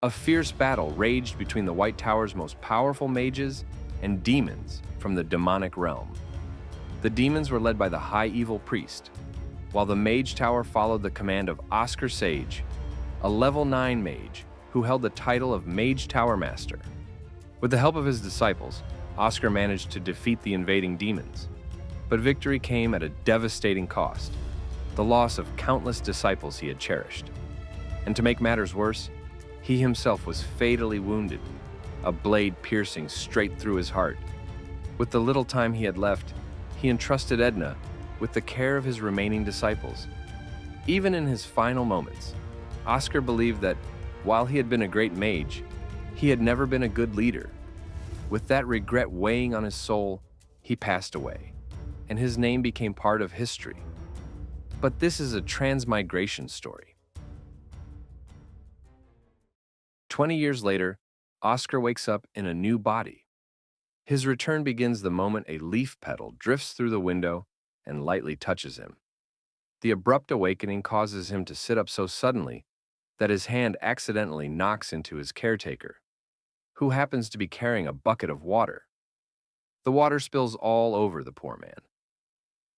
A fierce battle raged between the White Tower's most powerful mages and demons from the demonic realm. The demons were led by the High Evil Priest, while the Mage Tower followed the command of Oscar Sage, a level 9 mage who held the title of Mage Tower Master. With the help of his disciples, Oscar managed to defeat the invading demons. But victory came at a devastating cost, the loss of countless disciples he had cherished. And to make matters worse, he himself was fatally wounded, a blade piercing straight through his heart. With the little time he had left, he entrusted Edna with the care of his remaining disciples. Even in his final moments, Oscar believed that, while he had been a great mage, he had never been a good leader. With that regret weighing on his soul, he passed away, and his name became part of history. But this is a transmigration story. 20 years later, Oscar wakes up in a new body. His return begins the moment a leaf petal drifts through the window and lightly touches him. The abrupt awakening causes him to sit up so suddenly that his hand accidentally knocks into his caretaker, who happens to be carrying a bucket of water. The water spills all over the poor man.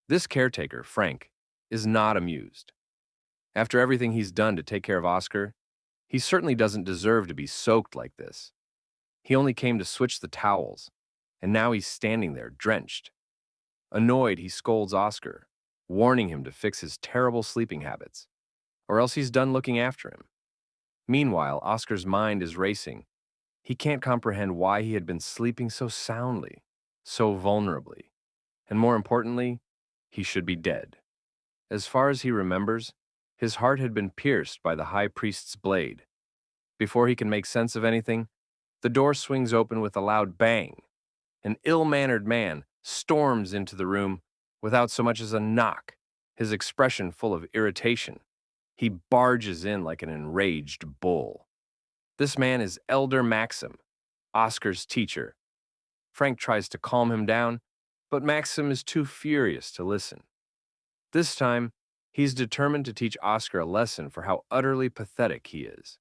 This caretaker, Frank, is not amused. After everything he's done to take care of Oscar, he certainly doesn't deserve to be soaked like this. He only came to switch the towels, and now he's standing there, drenched. Annoyed, he scolds Oscar, warning him to fix his terrible sleeping habits, or else he's done looking after him. Meanwhile, Oscar's mind is racing. He can't comprehend why he had been sleeping so soundly, so vulnerably, and more importantly, he should be dead. As far as he remembers, his heart had been pierced by the high priest's blade. Before he can make sense of anything, the door swings open with a loud bang. An ill-mannered man storms into the room without so much as a knock, his expression full of irritation. He barges in like an enraged bull. This man is Elder Maxim, Oscar's teacher. Frank tries to calm him down, but Maxim is too furious to listen. This time, he's determined to teach Oscar a lesson for how utterly pathetic he is.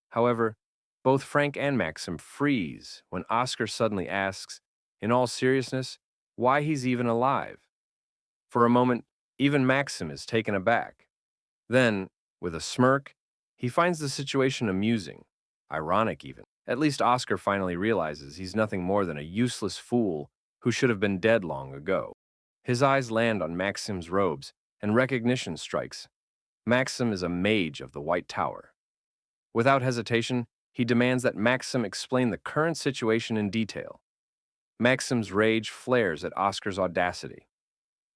However, both Frank and Maxim freeze when Oscar suddenly asks, in all seriousness, why he's even alive. For a moment, even Maxim is taken aback. Then, with a smirk, he finds the situation amusing, ironic even. At least Oscar finally realizes he's nothing more than a useless fool who should have been dead long ago. His eyes land on Maxim's robes, and recognition strikes. Maxim is a mage of the White Tower. Without hesitation, he demands that Maxim explain the current situation in detail. Maxim's rage flares at Oscar's audacity.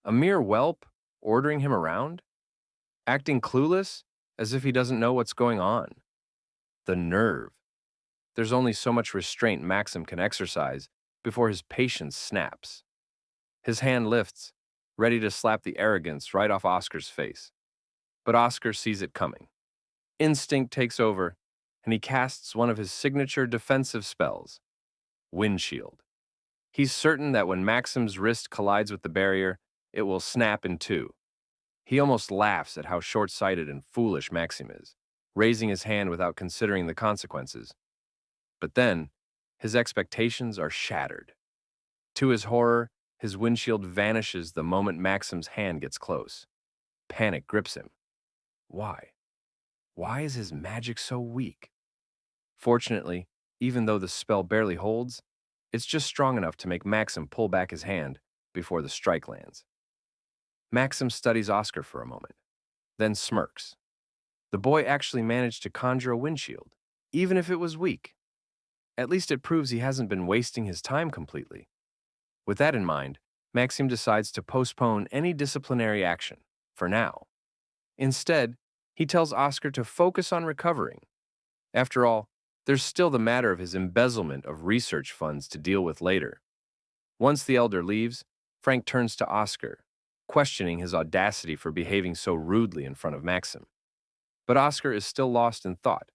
A mere whelp ordering him around? Acting clueless, as if he doesn't know what's going on. The nerve. There's only so much restraint Maxim can exercise before his patience snaps. His hand lifts, ready to slap the arrogance right off Oscar's face. But Oscar sees it coming. Instinct takes over, and he casts one of his signature defensive spells, Windshield. He's certain that when Maxim's wrist collides with the barrier, it will snap in two. He almost laughs at how short-sighted and foolish Maxim is, raising his hand without considering the consequences. But then, his expectations are shattered. To his horror, his windshield vanishes the moment Maxim's hand gets close. Panic grips him. Why? Why is his magic so weak? Fortunately, even though the spell barely holds, it's just strong enough to make Maxim pull back his hand before the strike lands. Maxim studies Oscar for a moment, then smirks. The boy actually managed to conjure a windshield, even if it was weak. At least it proves he hasn't been wasting his time completely. With that in mind, Maxim decides to postpone any disciplinary action, for now. Instead, he tells Oscar to focus on recovering. After all, there's still the matter of his embezzlement of research funds to deal with later. Once the elder leaves, Frank turns to Oscar, questioning his audacity for behaving so rudely in front of Maxim. But Oscar is still lost in thought,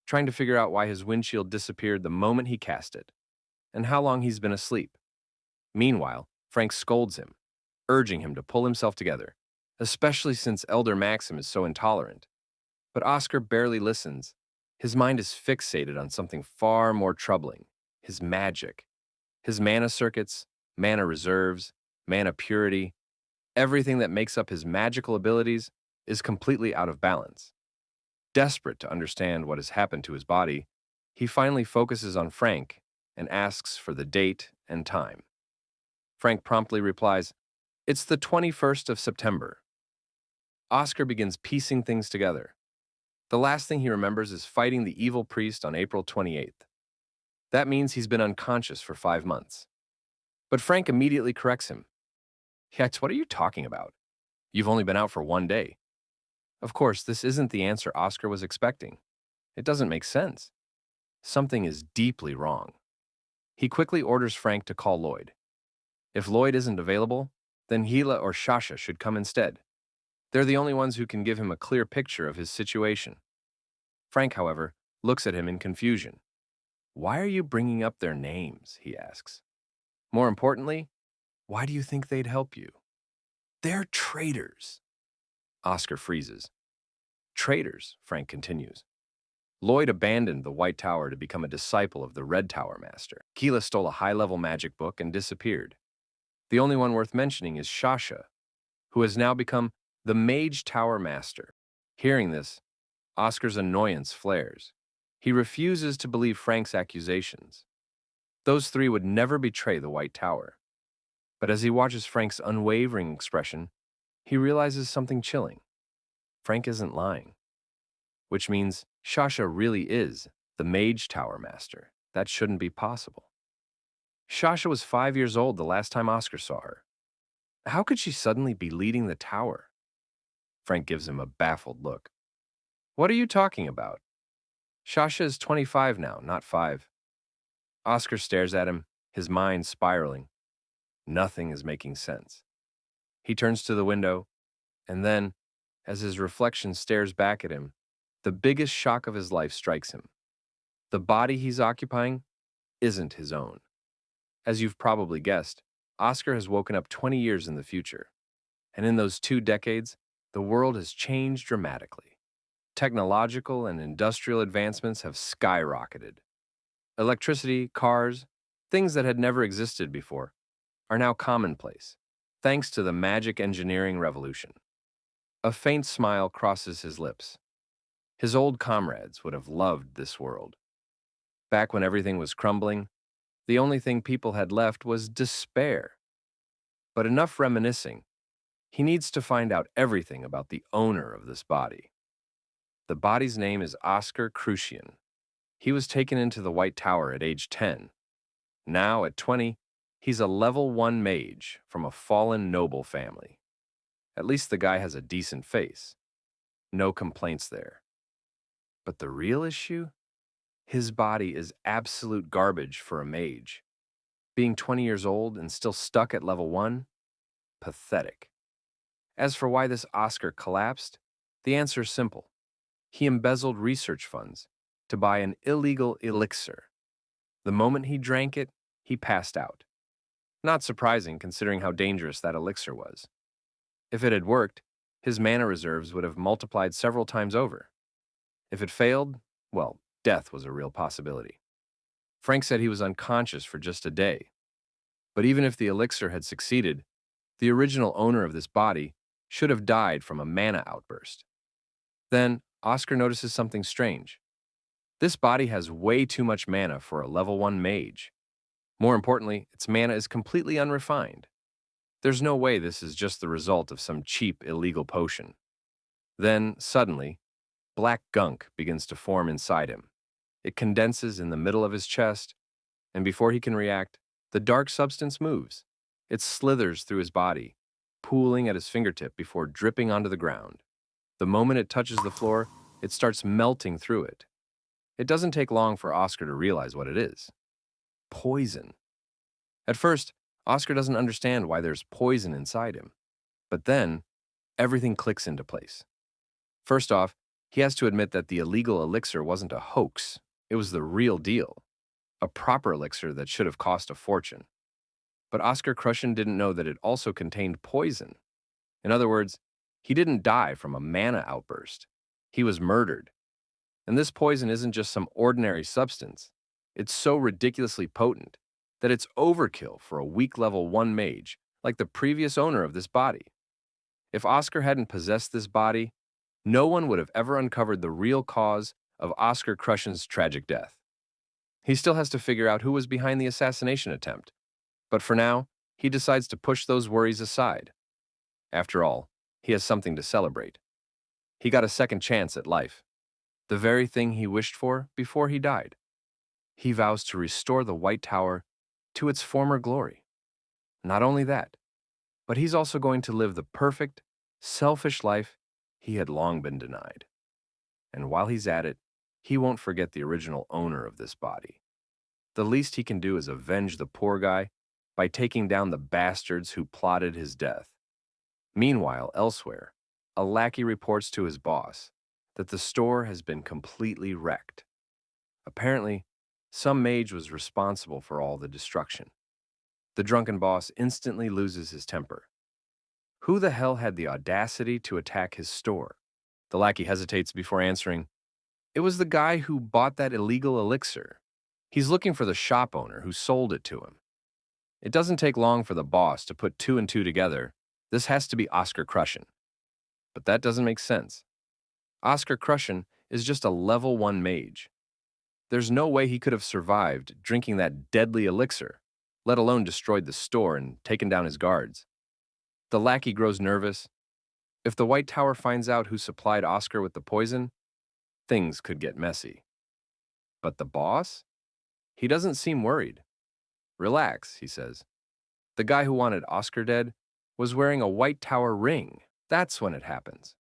trying to figure out why his windshield disappeared the moment he cast it, and how long he's been asleep. Meanwhile, Frank scolds him, urging him to pull himself together, especially since Elder Maxim is so intolerant. But Oscar barely listens, His mind is fixated on something far more troubling: his magic. His mana circuits, mana reserves, mana purity, everything that makes up his magical abilities is completely out of balance. Desperate to understand what has happened to his body, he finally focuses on Frank and asks for the date and time. Frank promptly replies, "It's the 21st of September." Oscar begins piecing things together. The last thing he remembers is fighting the evil priest on April 28th. That means he's been unconscious for 5 months. But Frank immediately corrects him. "Yet, what are you talking about? You've only been out for 1 day." Of course, this isn't the answer Oscar was expecting. It doesn't make sense. Something is deeply wrong. He quickly orders Frank to call Lloyd. If Lloyd isn't available, then Gila or Shasha should come instead. They're the only ones who can give him a clear picture of his situation. Frank, however, looks at him in confusion. "Why are you bringing up their names?" he asks. "More importantly, why do you think they'd help you?" "They're traitors." Oscar freezes. "Traitors," Frank continues. "Lloyd abandoned the White Tower to become a disciple of the Red Tower Master. Keela stole a high-level magic book and disappeared. The only one worth mentioning is Shasha, who has now become the Mage Tower Master." Hearing this, Oscar's annoyance flares. He refuses to believe Frank's accusations. Those three would never betray the White Tower. But as he watches Frank's unwavering expression, he realizes something chilling. Frank isn't lying. Which means Shasha really is the Mage Tower Master. That shouldn't be possible. Shasha was 5 years old the last time Oscar saw her. How could she suddenly be leading the tower? Frank gives him a baffled look. "What are you talking about? Shasha is 25 now, not 5. Oscar stares at him, his mind spiraling. Nothing is making sense. He turns to the window, and then, as his reflection stares back at him, the biggest shock of his life strikes him. The body he's occupying isn't his own. As you've probably guessed, Oscar has woken up 20 years in the future. And in those 2 decades, the world has changed dramatically. Technological and industrial advancements have skyrocketed. Electricity, cars, things that had never existed before, are now commonplace, thanks to the magic engineering revolution. A faint smile crosses his lips. His old comrades would have loved this world. Back when everything was crumbling, the only thing people had left was despair. But enough reminiscing. He needs to find out everything about the owner of this body. The body's name is Oscar Crucian. He was taken into the White Tower at age 10. Now, at 20, he's a level 1 mage from a fallen noble family. At least the guy has a decent face. No complaints there. But the real issue? His body is absolute garbage for a mage. Being 20 years old and still stuck at level 1? Pathetic. As for why this Oscar collapsed, the answer is simple. He embezzled research funds to buy an illegal elixir. The moment he drank it, he passed out. Not surprising considering how dangerous that elixir was. If it had worked, his mana reserves would have multiplied several times over. If it failed, well, death was a real possibility. Frank said he was unconscious for just a day. But even if the elixir had succeeded, the original owner of this body should have died from a mana outburst. Then, Oscar notices something strange. This body has way too much mana for a level 1 mage. More importantly, its mana is completely unrefined. There's no way this is just the result of some cheap, illegal potion. Then, suddenly, black gunk begins to form inside him. It condenses in the middle of his chest, and before he can react, the dark substance moves. It slithers through his body, pooling at his fingertip before dripping onto the ground. The moment it touches the floor, it starts melting through it. It doesn't take long for Oscar to realize what it is. Poison. At first, Oscar doesn't understand why there's poison inside him. But then, everything clicks into place. First off, he has to admit that the illegal elixir wasn't a hoax. It was the real deal. A proper elixir that should have cost a fortune. But Oscar Crucian didn't know that it also contained poison. In other words, he didn't die from a mana outburst. He was murdered. And this poison isn't just some ordinary substance. It's so ridiculously potent that it's overkill for a weak level 1 mage like the previous owner of this body. If Oscar hadn't possessed this body, no one would have ever uncovered the real cause of Oscar Crushen's tragic death. He still has to figure out who was behind the assassination attempt, but for now, he decides to push those worries aside. After all, he has something to celebrate. He got a second chance at life, the very thing he wished for before he died. He vows to restore the White Tower to its former glory. Not only that, but he's also going to live the perfect, selfish life he had long been denied. And while he's at it, he won't forget the original owner of this body. The least he can do is avenge the poor guy by taking down the bastards who plotted his death. Meanwhile, elsewhere, a lackey reports to his boss that the store has been completely wrecked. Apparently, some mage was responsible for all the destruction. The drunken boss instantly loses his temper. Who the hell had the audacity to attack his store? The lackey hesitates before answering. It was the guy who bought that illegal elixir. He's looking for the shop owner who sold it to him. It doesn't take long for the boss to put 2 and 2 together. This has to be Oscar Crushen. But that doesn't make sense. Oscar Crushen is just a level 1 mage. There's no way he could have survived drinking that deadly elixir, let alone destroyed the store and taken down his guards. The lackey grows nervous. If the White Tower finds out who supplied Oscar with the poison, things could get messy. But the boss? He doesn't seem worried. Relax, he says. The guy who wanted Oscar dead was wearing a White Tower ring. That's when it happens.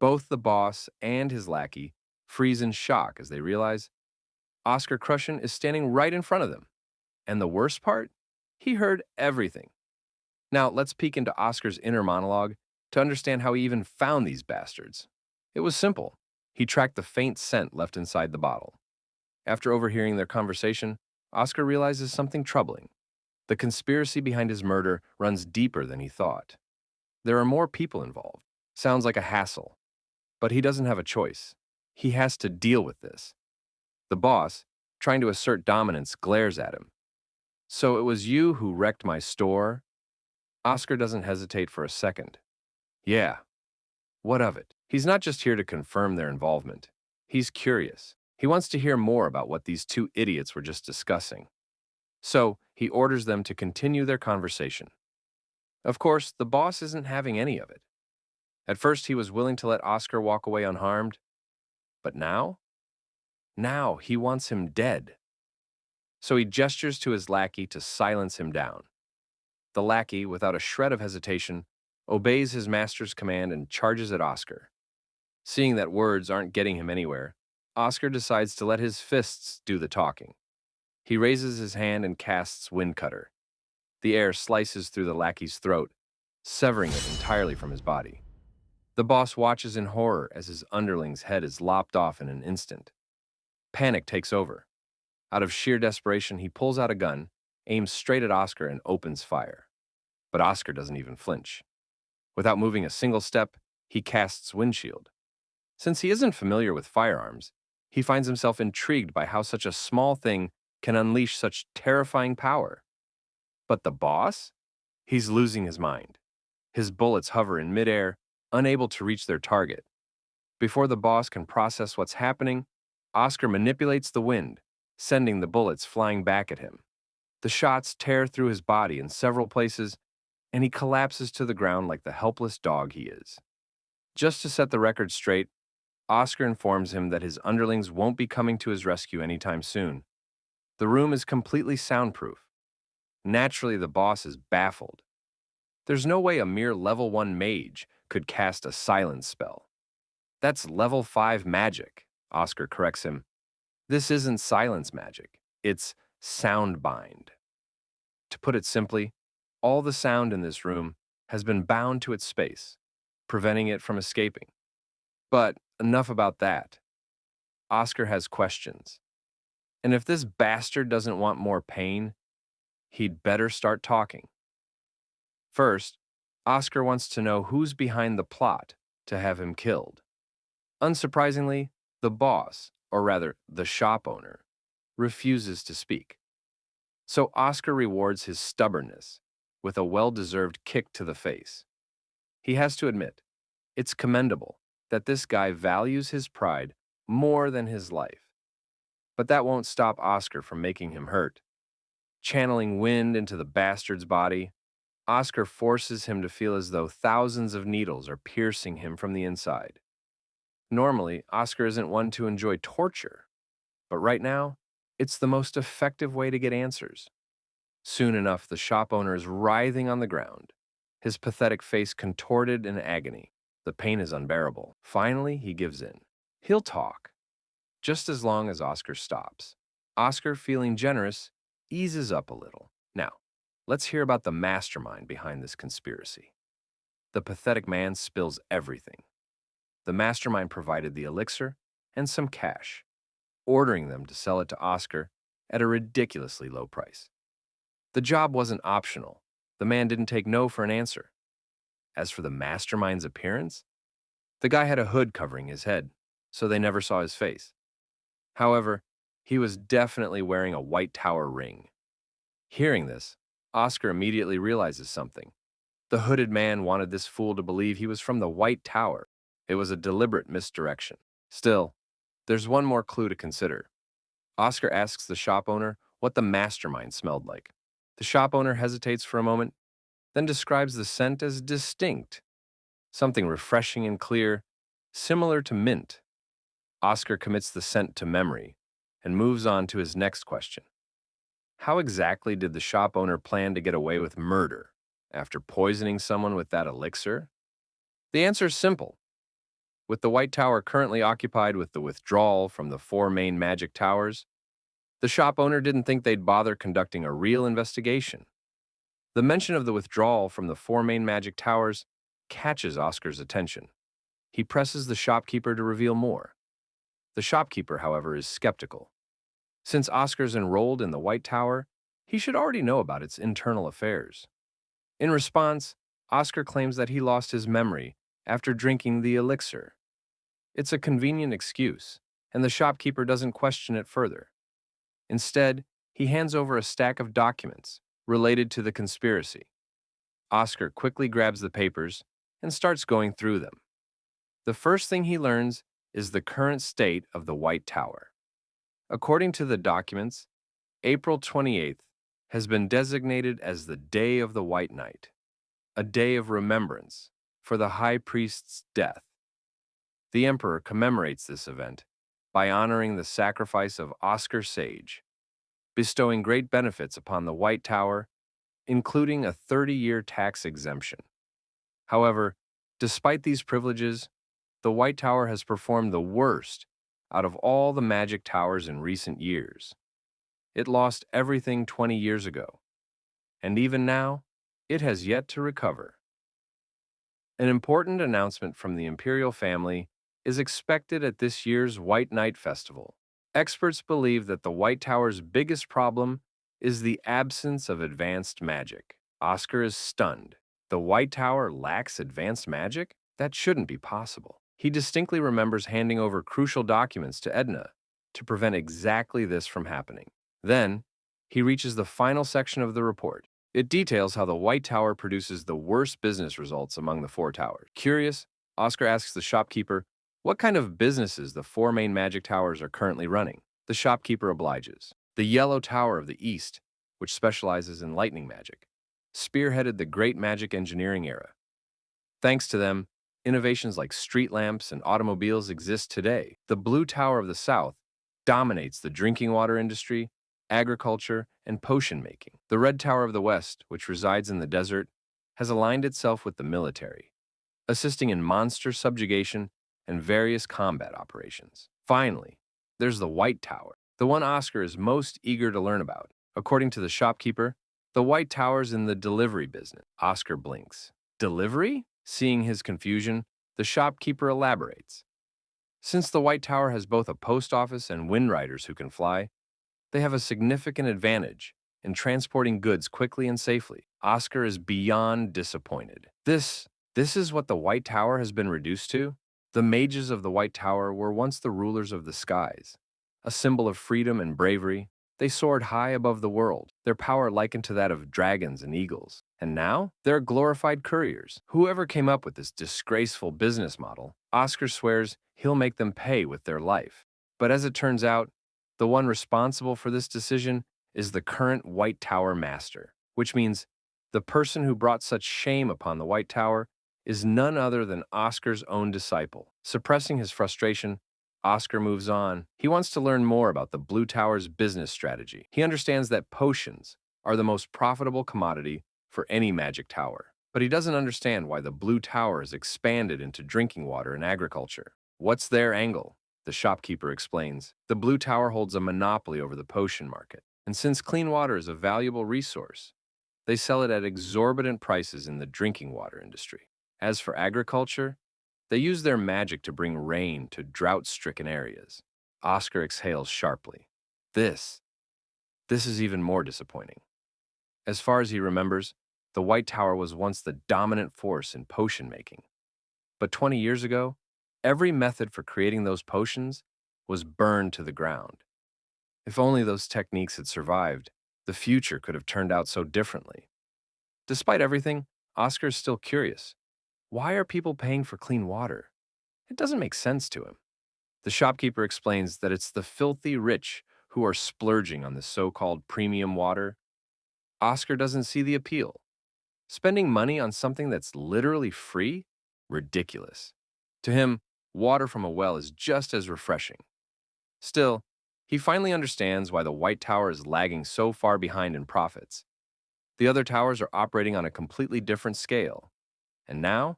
Both the boss and his lackey freeze in shock as they realize Oscar Crushen is standing right in front of them. And the worst part? He heard everything. Now, let's peek into Oscar's inner monologue to understand how he even found these bastards. It was simple. He tracked the faint scent left inside the bottle. After overhearing their conversation, Oscar realizes something troubling. The conspiracy behind his murder runs deeper than he thought. There are more people involved. Sounds like a hassle. But he doesn't have a choice. He has to deal with this. The boss, trying to assert dominance, glares at him. So it was you who wrecked my store? Oscar doesn't hesitate for a second. Yeah. What of it? He's not just here to confirm their involvement. He's curious. He wants to hear more about what these 2 idiots were just discussing. So he orders them to continue their conversation. Of course, the boss isn't having any of it. At first, he was willing to let Oscar walk away unharmed. But now? Now he wants him dead. So he gestures to his lackey to silence him down. The lackey, without a shred of hesitation, obeys his master's command and charges at Oscar. Seeing that words aren't getting him anywhere, Oscar decides to let his fists do the talking. He raises his hand and casts Wind Cutter. The air slices through the lackey's throat, severing it entirely from his body. The boss watches in horror as his underling's head is lopped off in an instant. Panic takes over. Out of sheer desperation, he pulls out a gun, aims straight at Oscar, and opens fire. But Oscar doesn't even flinch. Without moving a single step, he casts Windshield. Since he isn't familiar with firearms, he finds himself intrigued by how such a small thing can unleash such terrifying power. But the boss? He's losing his mind. His bullets hover in midair, unable to reach their target. Before the boss can process what's happening, Oscar manipulates the wind, sending the bullets flying back at him. The shots tear through his body in several places, and he collapses to the ground like the helpless dog he is. Just to set the record straight, Oscar informs him that his underlings won't be coming to his rescue anytime soon. The room is completely soundproof. Naturally, the boss is baffled. There's no way a mere level 1 mage could cast a silence spell. That's level 5 magic, Oscar corrects him. This isn't silence magic, it's soundbind. To put it simply, all the sound in this room has been bound to its space, preventing it from escaping. But enough about that. Oscar has questions. And if this bastard doesn't want more pain, he'd better start talking. First, Oscar wants to know who's behind the plot to have him killed. Unsurprisingly, The boss, or rather the shop owner, refuses to speak. So Oscar rewards his stubbornness with a well-deserved kick to the face. He has to admit, it's commendable that this guy values his pride more than his life. But that won't stop Oscar from making him hurt. Channeling wind into the bastard's body, Oscar forces him to feel as though thousands of needles are piercing him from the inside. Normally, Oscar isn't one to enjoy torture, but right now, it's the most effective way to get answers. Soon enough, the shop owner is writhing on the ground, his pathetic face contorted in agony. The pain is unbearable. Finally, he gives in. He'll talk, just as long as Oscar stops. Oscar, feeling generous, eases up a little. Now, let's hear about the mastermind behind this conspiracy. The pathetic man spills everything. The mastermind provided the elixir and some cash, ordering them to sell it to Oscar at a ridiculously low price. The job wasn't optional. The man didn't take no for an answer. As for the mastermind's appearance, the guy had a hood covering his head, so they never saw his face. However, he was definitely wearing a White Tower ring. Hearing this, Oscar immediately realizes something. The hooded man wanted this fool to believe he was from the White Tower. It was a deliberate misdirection. Still, there's one more clue to consider. Oscar asks the shop owner what the mastermind smelled like. The shop owner hesitates for a moment, then describes the scent as distinct, something refreshing and clear, similar to mint. Oscar commits the scent to memory and moves on to his next question. How exactly did the shop owner plan to get away with murder after poisoning someone with that elixir? The answer is simple. With the White Tower currently occupied with the withdrawal from the 4 main magic towers, the shop owner didn't think they'd bother conducting a real investigation. The mention of the withdrawal from the 4 main magic towers catches Oscar's attention. He presses the shopkeeper to reveal more. The shopkeeper, however, is skeptical. Since Oscar's enrolled in the White Tower, he should already know about its internal affairs. In response, Oscar claims that he lost his memory after drinking the elixir. It's a convenient excuse, and the shopkeeper doesn't question it further. Instead, he hands over a stack of documents related to the conspiracy. Oscar quickly grabs the papers and starts going through them. The first thing he learns is the current state of the White Tower. According to the documents, April 28th has been designated as the Day of the White Knight, a day of remembrance for the High Priest's death. The Emperor commemorates this event by honoring the sacrifice of Oscar Sage, bestowing great benefits upon the White Tower, including a 30-year tax exemption. However, despite these privileges, the White Tower has performed the worst out of all the magic towers in recent years. It lost everything 20 years ago, and even now, it has yet to recover. An important announcement from the imperial family is expected at this year's White Knight Festival. Experts believe that the White Tower's biggest problem is the absence of advanced magic. Oscar is stunned. The White Tower lacks advanced magic? That shouldn't be possible. He distinctly remembers handing over crucial documents to Edna to prevent exactly this from happening. Then, he reaches the final section of the report. It details how the White Tower produces the worst business results among the 4 towers. Curious, Oscar asks the shopkeeper what kind of businesses the 4 main magic towers are currently running. The shopkeeper obliges. The Yellow Tower of the East, which specializes in lightning magic, spearheaded the great magic engineering era. Thanks to them, innovations like street lamps and automobiles exist today. The Blue Tower of the South dominates the drinking water industry, agriculture, and potion making. The Red Tower of the West, which resides in the desert, has aligned itself with the military, assisting in monster subjugation and various combat operations. Finally, there's the White Tower, the one Oscar is most eager to learn about. According to the shopkeeper, the White Tower's in the delivery business. Oscar blinks. Delivery? Seeing his confusion, the shopkeeper elaborates. Since the White Tower has both a post office and wind riders who can fly, they have a significant advantage in transporting goods quickly and safely. Oscar is beyond disappointed. This is what the White Tower has been reduced to? The mages of the White Tower were once the rulers of the skies. A symbol of freedom and bravery, they soared high above the world, their power likened to that of dragons and eagles. And now, they're glorified couriers. Whoever came up with this disgraceful business model, Oscar swears he'll make them pay with their life. But as it turns out, the one responsible for this decision is the current White Tower master, which means the person who brought such shame upon the White Tower is none other than Oscar's own disciple. Suppressing his frustration, Oscar moves on. He wants to learn more about the Blue Tower's business strategy. He understands that potions are the most profitable commodity for any magic tower. But he doesn't understand why the Blue Tower has expanded into drinking water and agriculture. What's their angle? The shopkeeper explains. The Blue Tower holds a monopoly over the potion market. And since clean water is a valuable resource, they sell it at exorbitant prices in the drinking water industry. As for agriculture, they use their magic to bring rain to drought-stricken areas. Oscar exhales sharply. This is even more disappointing. As far as he remembers, the White Tower was once the dominant force in potion making. But 20 years ago, every method for creating those potions was burned to the ground. If only those techniques had survived, the future could have turned out so differently. Despite everything, Oscar is still curious. Why are people paying for clean water? It doesn't make sense to him. The shopkeeper explains that it's the filthy rich who are splurging on this so-called premium water. Oscar doesn't see the appeal. Spending money on something that's literally free? Ridiculous. To him, water from a well is just as refreshing. Still, he finally understands why the White Tower is lagging so far behind in profits. The other towers are operating on a completely different scale. And now,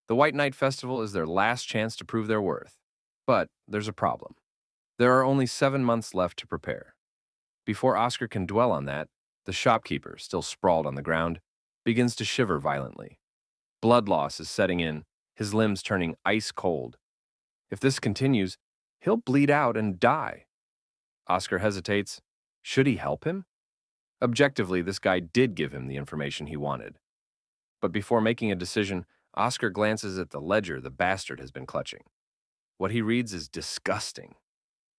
the White Night Festival is their last chance to prove their worth. But there's a problem. There are only 7 months left to prepare. Before Oscar can dwell on that, the shopkeeper, still sprawled on the ground, begins to shiver violently. Blood loss is setting in, his limbs turning ice cold. If this continues, he'll bleed out and die. Oscar hesitates. Should he help him? Objectively, this guy did give him the information he wanted. But before making a decision, Oscar glances at the ledger the bastard has been clutching. What he reads is disgusting.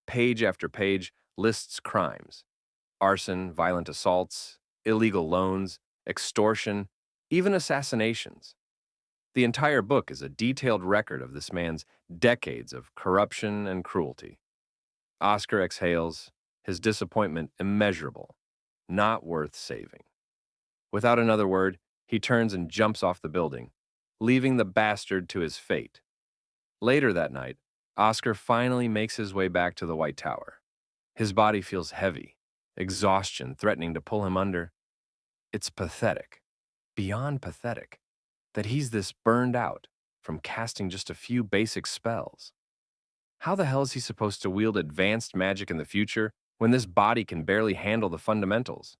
Page after page lists crimes. Arson, violent assaults, illegal loans, extortion, even assassinations. The entire book is a detailed record of this man's decades of corruption and cruelty. Oscar exhales, his disappointment immeasurable, not worth saving. Without another word, he turns and jumps off the building, leaving the bastard to his fate. Later that night, Oscar finally makes his way back to the White Tower. His body feels heavy, exhaustion threatening to pull him under. It's pathetic, beyond pathetic, that he's this burned out from casting just a few basic spells. How the hell is he supposed to wield advanced magic in the future when this body can barely handle the fundamentals?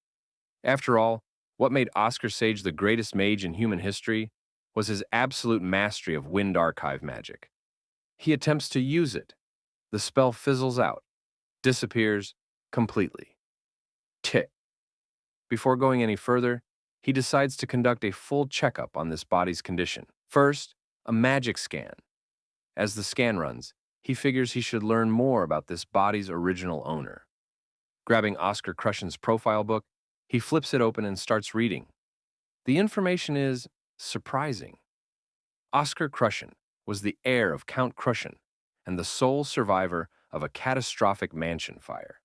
After all, what made Oscar Sage the greatest mage in human history was his absolute mastery of Wind Archive magic. He attempts to use it. The spell fizzles out, disappears completely. Tick. Before going any further, he decides to conduct a full checkup on this body's condition. First, a magic scan. As the scan runs, he figures he should learn more about this body's original owner. Grabbing Oscar Crushen's profile book, he flips it open and starts reading. The information is surprising. Oscar Crushen was the heir of Count Crushen and the sole survivor of a catastrophic mansion fire.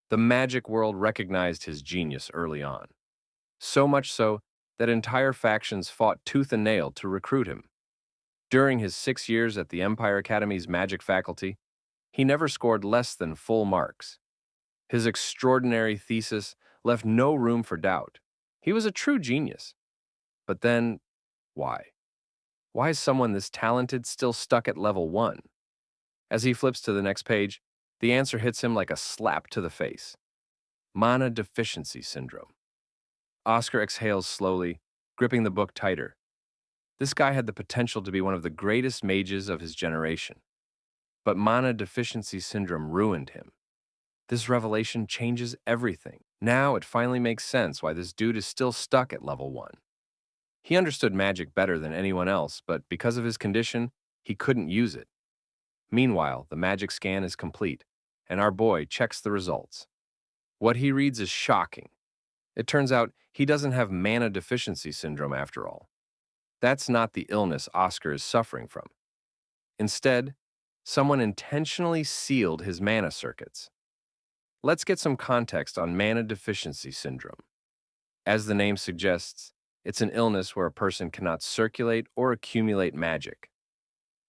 The magic world recognized his genius early on. So much so that entire factions fought tooth and nail to recruit him. During his 6 years at the Empire Academy's magic faculty, he never scored less than full marks. His extraordinary thesis left no room for doubt. He was a true genius. But then, why? Why is someone this talented still stuck at level 1? As he flips to the next page, the answer hits him like a slap to the face. Mana deficiency syndrome. Oscar exhales slowly, gripping the book tighter. This guy had the potential to be one of the greatest mages of his generation. But mana deficiency syndrome ruined him. This revelation changes everything. Now it finally makes sense why this dude is still stuck at level 1. He understood magic better than anyone else, but because of his condition, he couldn't use it. Meanwhile, the magic scan is complete, and our boy checks the results. What he reads is shocking. It turns out he doesn't have mana deficiency syndrome after all. That's not the illness Oscar is suffering from. Instead, someone intentionally sealed his mana circuits. Let's get some context on mana deficiency syndrome. As the name suggests, it's an illness where a person cannot circulate or accumulate magic.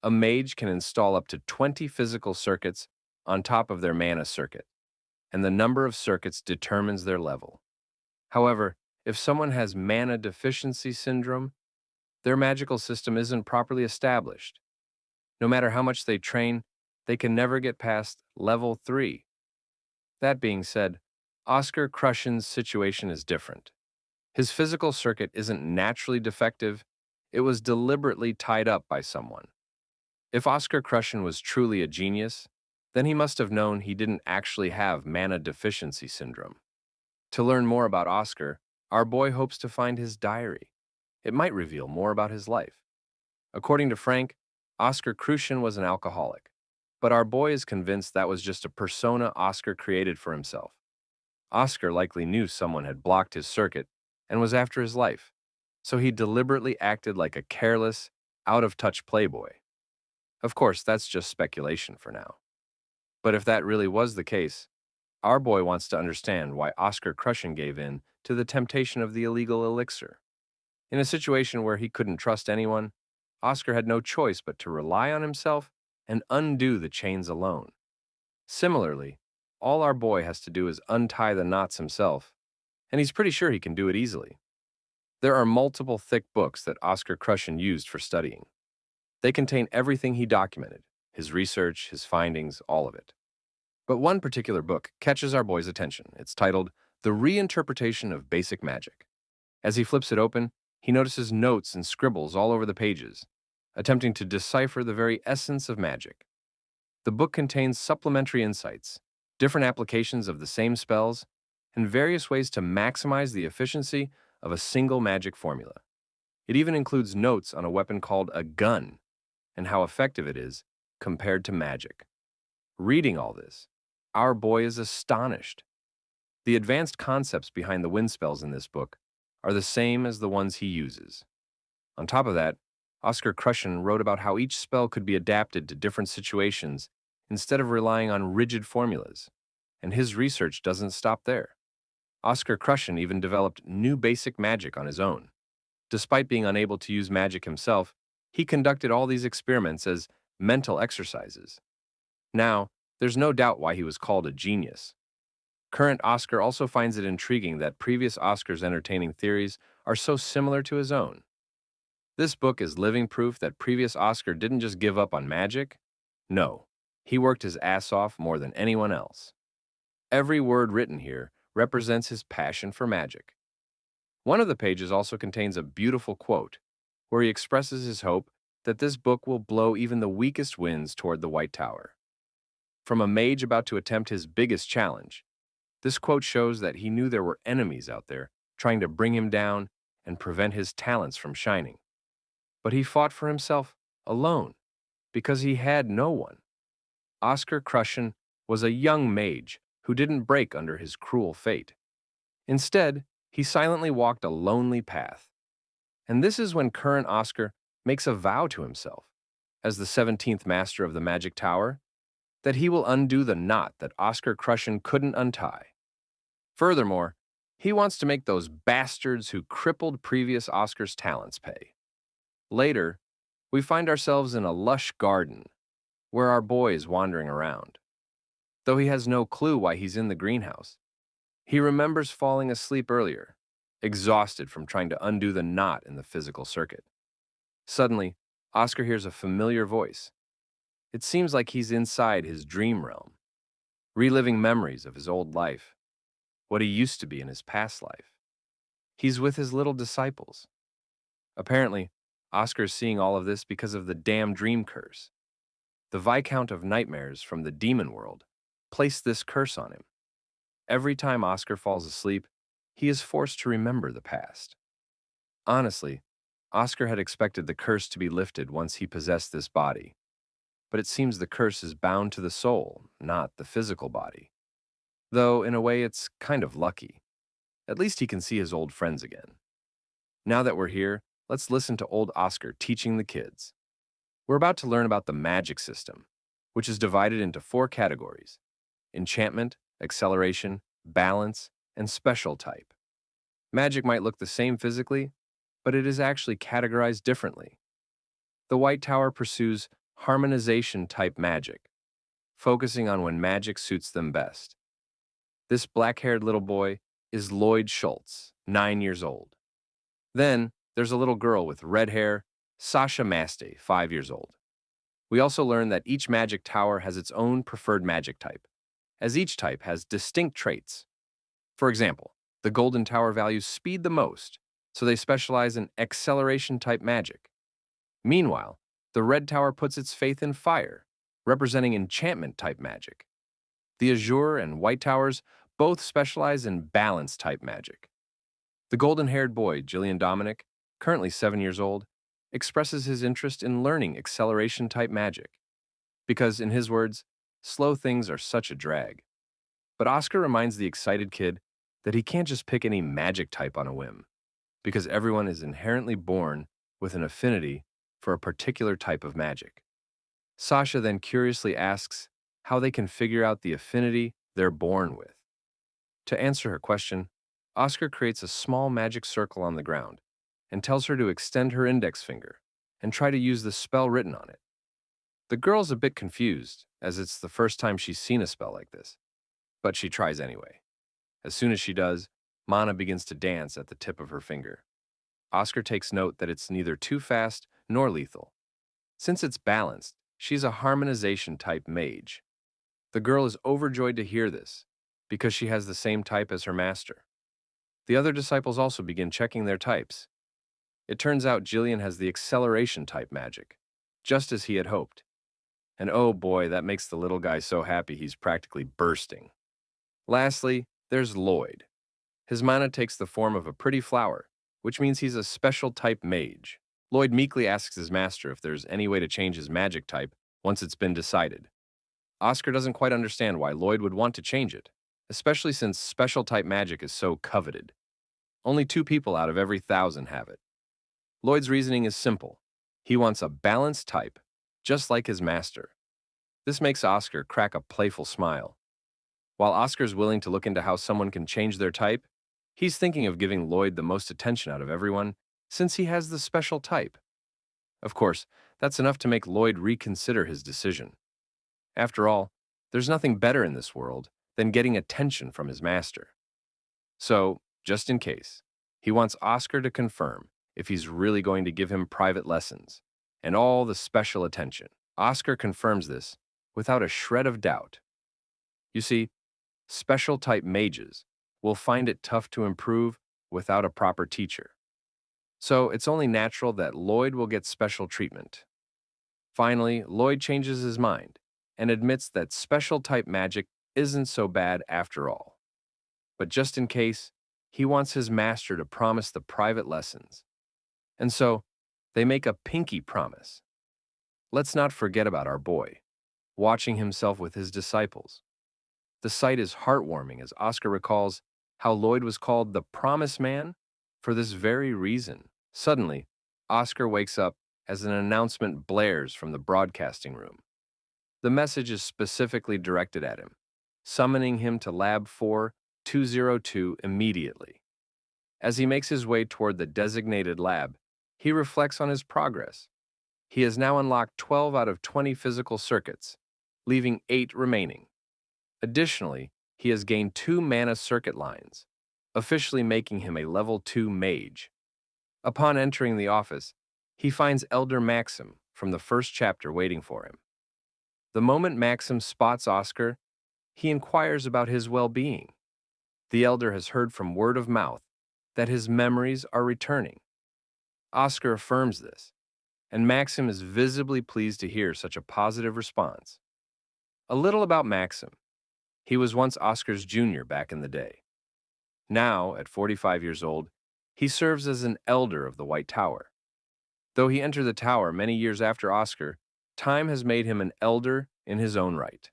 A mage can install up to 20 physical circuits on top of their mana circuit, and the number of circuits determines their level. However, if someone has mana deficiency syndrome, their magical system isn't properly established. No matter how much they train, they can never get past level 3. That being said, Oscar Crushen's situation is different. His physical circuit isn't naturally defective, it was deliberately tied up by someone. If Oscar Crushen was truly a genius, then he must have known he didn't actually have mana deficiency syndrome. To learn more about Oscar, our boy hopes to find his diary. It might reveal more about his life. According to Frank, Oscar Crushen was an alcoholic, but our boy is convinced that was just a persona Oscar created for himself. Oscar likely knew someone had blocked his circuit and was after his life, so he deliberately acted like a careless, out-of-touch playboy. Of course, that's just speculation for now. But if that really was the case, our boy wants to understand why Oscar Crushen gave in to the temptation of the illegal elixir. In a situation where he couldn't trust anyone, Oscar had no choice but to rely on himself and undo the chains alone. Similarly, all our boy has to do is untie the knots himself, and he's pretty sure he can do it easily. There are multiple thick books that Oscar Crushen used for studying. They contain everything he documented, his research, his findings, all of it. But one particular book catches our boy's attention. It's titled The Reinterpretation of Basic Magic. As he flips it open, he notices notes and scribbles all over the pages, attempting to decipher the very essence of magic. The book contains supplementary insights, different applications of the same spells, and various ways to maximize the efficiency of a single magic formula. It even includes notes on a weapon called a gun and how effective it is compared to magic. Reading all this, our boy is astonished. The advanced concepts behind the wind spells in this book are the same as the ones he uses. On top of that, Oscar Crushen wrote about how each spell could be adapted to different situations instead of relying on rigid formulas, and his research doesn't stop there. Oscar Crushen even developed new basic magic on his own. Despite being unable to use magic himself, he conducted all these experiments as mental exercises. Now, there's no doubt why he was called a genius. Current Oscar also finds it intriguing that previous Oscar's entertaining theories are so similar to his own. This book is living proof that previous Oscar didn't just give up on magic. No, he worked his ass off more than anyone else. Every word written here represents his passion for magic. One of the pages also contains a beautiful quote, where he expresses his hope that this book will blow even the weakest winds toward the White Tower. From a mage about to attempt his biggest challenge, this quote shows that he knew there were enemies out there trying to bring him down and prevent his talents from shining. But he fought for himself alone, because he had no one. Oscar Crushen was a young mage who didn't break under his cruel fate. Instead, he silently walked a lonely path. And this is when current Oscar makes a vow to himself, as the 17th master of the Magic Tower, that he will undo the knot that Oscar Crushen couldn't untie. Furthermore, he wants to make those bastards who crippled previous Oscar's talents pay. Later, we find ourselves in a lush garden, where our boy is wandering around. Though he has no clue why he's in the greenhouse, he remembers falling asleep earlier, exhausted from trying to undo the knot in the physical circuit. Suddenly, Oscar hears a familiar voice. It seems like he's inside his dream realm, reliving memories of his old life, what he used to be in his past life. He's with his little disciples. Apparently, Oscar's seeing all of this because of the damn dream curse. The Viscount of Nightmares from the demon world placed this curse on him. Every time Oscar falls asleep, he is forced to remember the past. Honestly, Oscar had expected the curse to be lifted once he possessed this body. but it seems the curse is bound to the soul, not the physical body. Though, in a way, it's kind of lucky. At least he can see his old friends again. Now that we're here, let's listen to old Oscar teaching the kids. We're about to learn about the magic system, which is divided into 4 categories: enchantment, acceleration, balance, and special type. Magic might look the same physically, but it is actually categorized differently. The White Tower pursues harmonization type magic, focusing on when magic suits them best. This black-haired little boy is Lloyd Schultz, 9 years old. Then, there's a little girl with red hair, Sasha Maste, 5 years old. We also learn that each magic tower has its own preferred magic type, as each type has distinct traits. For example, the Golden Tower values speed the most, so they specialize in acceleration-type magic. Meanwhile, the Red Tower puts its faith in fire, representing enchantment-type magic. The Azure and White Towers both specialize in balance-type magic. The golden-haired boy, Jillian Dominic, currently 7 years old, expresses his interest in learning acceleration-type magic, because, in his words, slow things are such a drag. But Oscar reminds the excited kid that he can't just pick any magic type on a whim, because everyone is inherently born with an affinity for a particular type of magic. Sasha then curiously asks how they can figure out the affinity they're born with. To answer her question, Oscar creates a small magic circle on the ground and tells her to extend her index finger and try to use the spell written on it. The girl's a bit confused, as it's the first time she's seen a spell like this, but she tries anyway. As soon as she does, Mana begins to dance at the tip of her finger. Oscar takes note that it's neither too fast nor lethal. Since it's balanced, she's a harmonization-type mage. The girl is overjoyed to hear this, because she has the same type as her master. The other disciples also begin checking their types. It turns out Jillian has the acceleration-type magic, just as he had hoped. And oh boy, that makes the little guy so happy he's practically bursting. Lastly, there's Lloyd. His mana takes the form of a pretty flower, which means he's a special-type mage. Lloyd meekly asks his master if there's any way to change his magic type once it's been decided. Oscar doesn't quite understand why Lloyd would want to change it, especially since special-type magic is so coveted. Only 2 people out of every 1,000 have it. Lloyd's reasoning is simple. He wants a balanced type, just like his master. This makes Oscar crack a playful smile. While Oscar's willing to look into how someone can change their type, he's thinking of giving Lloyd the most attention out of everyone, since he has the special type. Of course, that's enough to make Lloyd reconsider his decision. After all, there's nothing better in this world than getting attention from his master. So, just in case, he wants Oscar to confirm if he's really going to give him private lessons and all the special attention. Oscar confirms this without a shred of doubt. You see, special-type mages will find it tough to improve without a proper teacher. So it's only natural that Lloyd will get special treatment. Finally, Lloyd changes his mind and admits that special-type magic isn't so bad after all. But just in case, he wants his master to promise the private lessons. And so, they make a pinky promise. Let's not forget about our boy, watching himself with his disciples. The sight is heartwarming as Oscar recalls how Lloyd was called the Promise Man for this very reason. Suddenly, Oscar wakes up as an announcement blares from the broadcasting room. The message is specifically directed at him, summoning him to Lab 4202 immediately. As he makes his way toward the designated lab, he reflects on his progress. He has now unlocked 12 out of 20 physical circuits, leaving 8 remaining. Additionally, he has gained 2 mana circuit lines, officially making him a level 2 mage. Upon entering the office, he finds Elder Maxim from the first chapter waiting for him. The moment Maxim spots Oscar, he inquires about his well-being. The elder has heard from word of mouth that his memories are returning. Oscar affirms this, and Maxim is visibly pleased to hear such a positive response. A little about Maxim. He was once Oscar's junior back in the day. Now, at 45 years old, he serves as an elder of the White Tower. Though he entered the tower many years after Oscar, Time has made him an elder in his own right.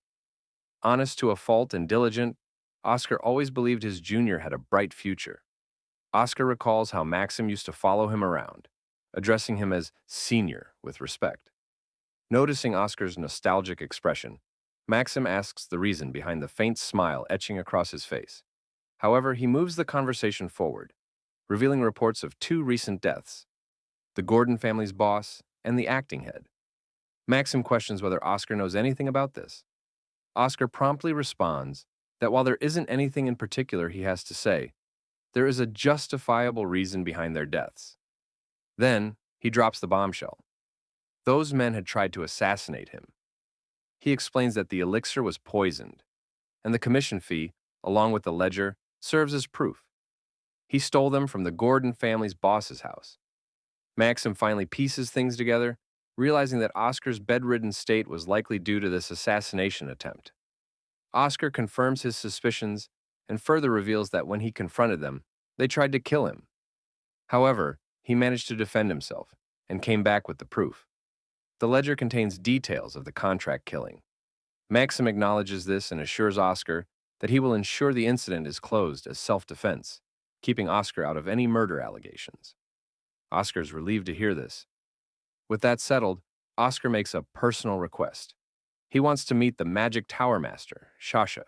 Honest to a fault and diligent, Oscar always believed his junior had a bright future. Oscar recalls how Maxim used to follow him around, addressing him as senior with respect. Noticing Oscar's nostalgic expression, Maxim asks the reason behind the faint smile etching across his face. However, he moves the conversation forward, revealing reports of two recent deaths, the Gordon family's boss and the acting head. Maxim questions whether Oscar knows anything about this. Oscar promptly responds that while there isn't anything in particular he has to say, there is a justifiable reason behind their deaths. Then, he drops the bombshell. Those men had tried to assassinate him. He explains that the elixir was poisoned, and the commission fee, along with the ledger, serves as proof. He stole them from the Gordon family's boss's house. Maxim finally pieces things together, realizing that Oscar's bedridden state was likely due to this assassination attempt. Oscar confirms his suspicions and further reveals that when he confronted them, they tried to kill him. However, he managed to defend himself and came back with the proof. The ledger contains details of the contract killing. Maxim acknowledges this and assures Oscar that he will ensure the incident is closed as self-defense, keeping Oscar out of any murder allegations. Oscar is relieved to hear this. With that settled, Oscar makes a personal request. He wants to meet the Magic Tower Master, Shasha.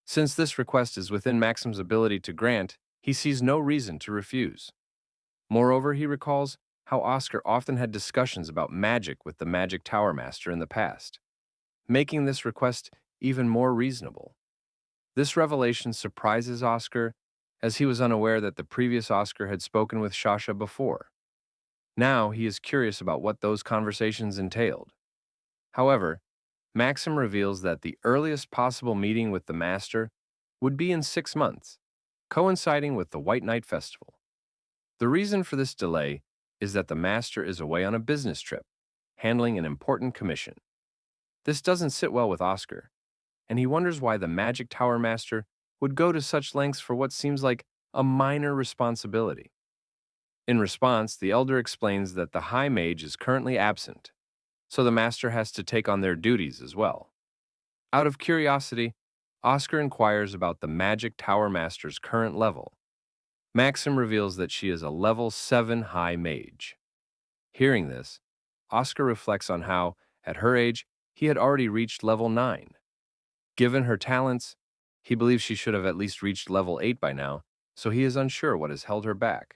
Since this request is within Maxim's ability to grant, he sees no reason to refuse. Moreover, he recalls how Oscar often had discussions about magic with the Magic Tower Master in the past, making this request even more reasonable. This revelation surprises Oscar, as he was unaware that the previous Oscar had spoken with Shasha before. Now he is curious about what those conversations entailed. However, Maxim reveals that the earliest possible meeting with the Master would be in 6 months, coinciding with the White Night Festival. The reason for this delay is that the Master is away on a business trip, handling an important commission. This doesn't sit well with Oscar, and he wonders why the Magic Tower Master would go to such lengths for what seems like a minor responsibility. In response, the Elder explains that the High Mage is currently absent, so the Master has to take on their duties as well. Out of curiosity, Oscar inquires about the Magic Tower Master's current level. Maxim reveals that she is a level 7 High Mage. Hearing this, Oscar reflects on how, at her age, he had already reached level 9. Given her talents, he believes she should have at least reached level 8 by now, so he is unsure what has held her back.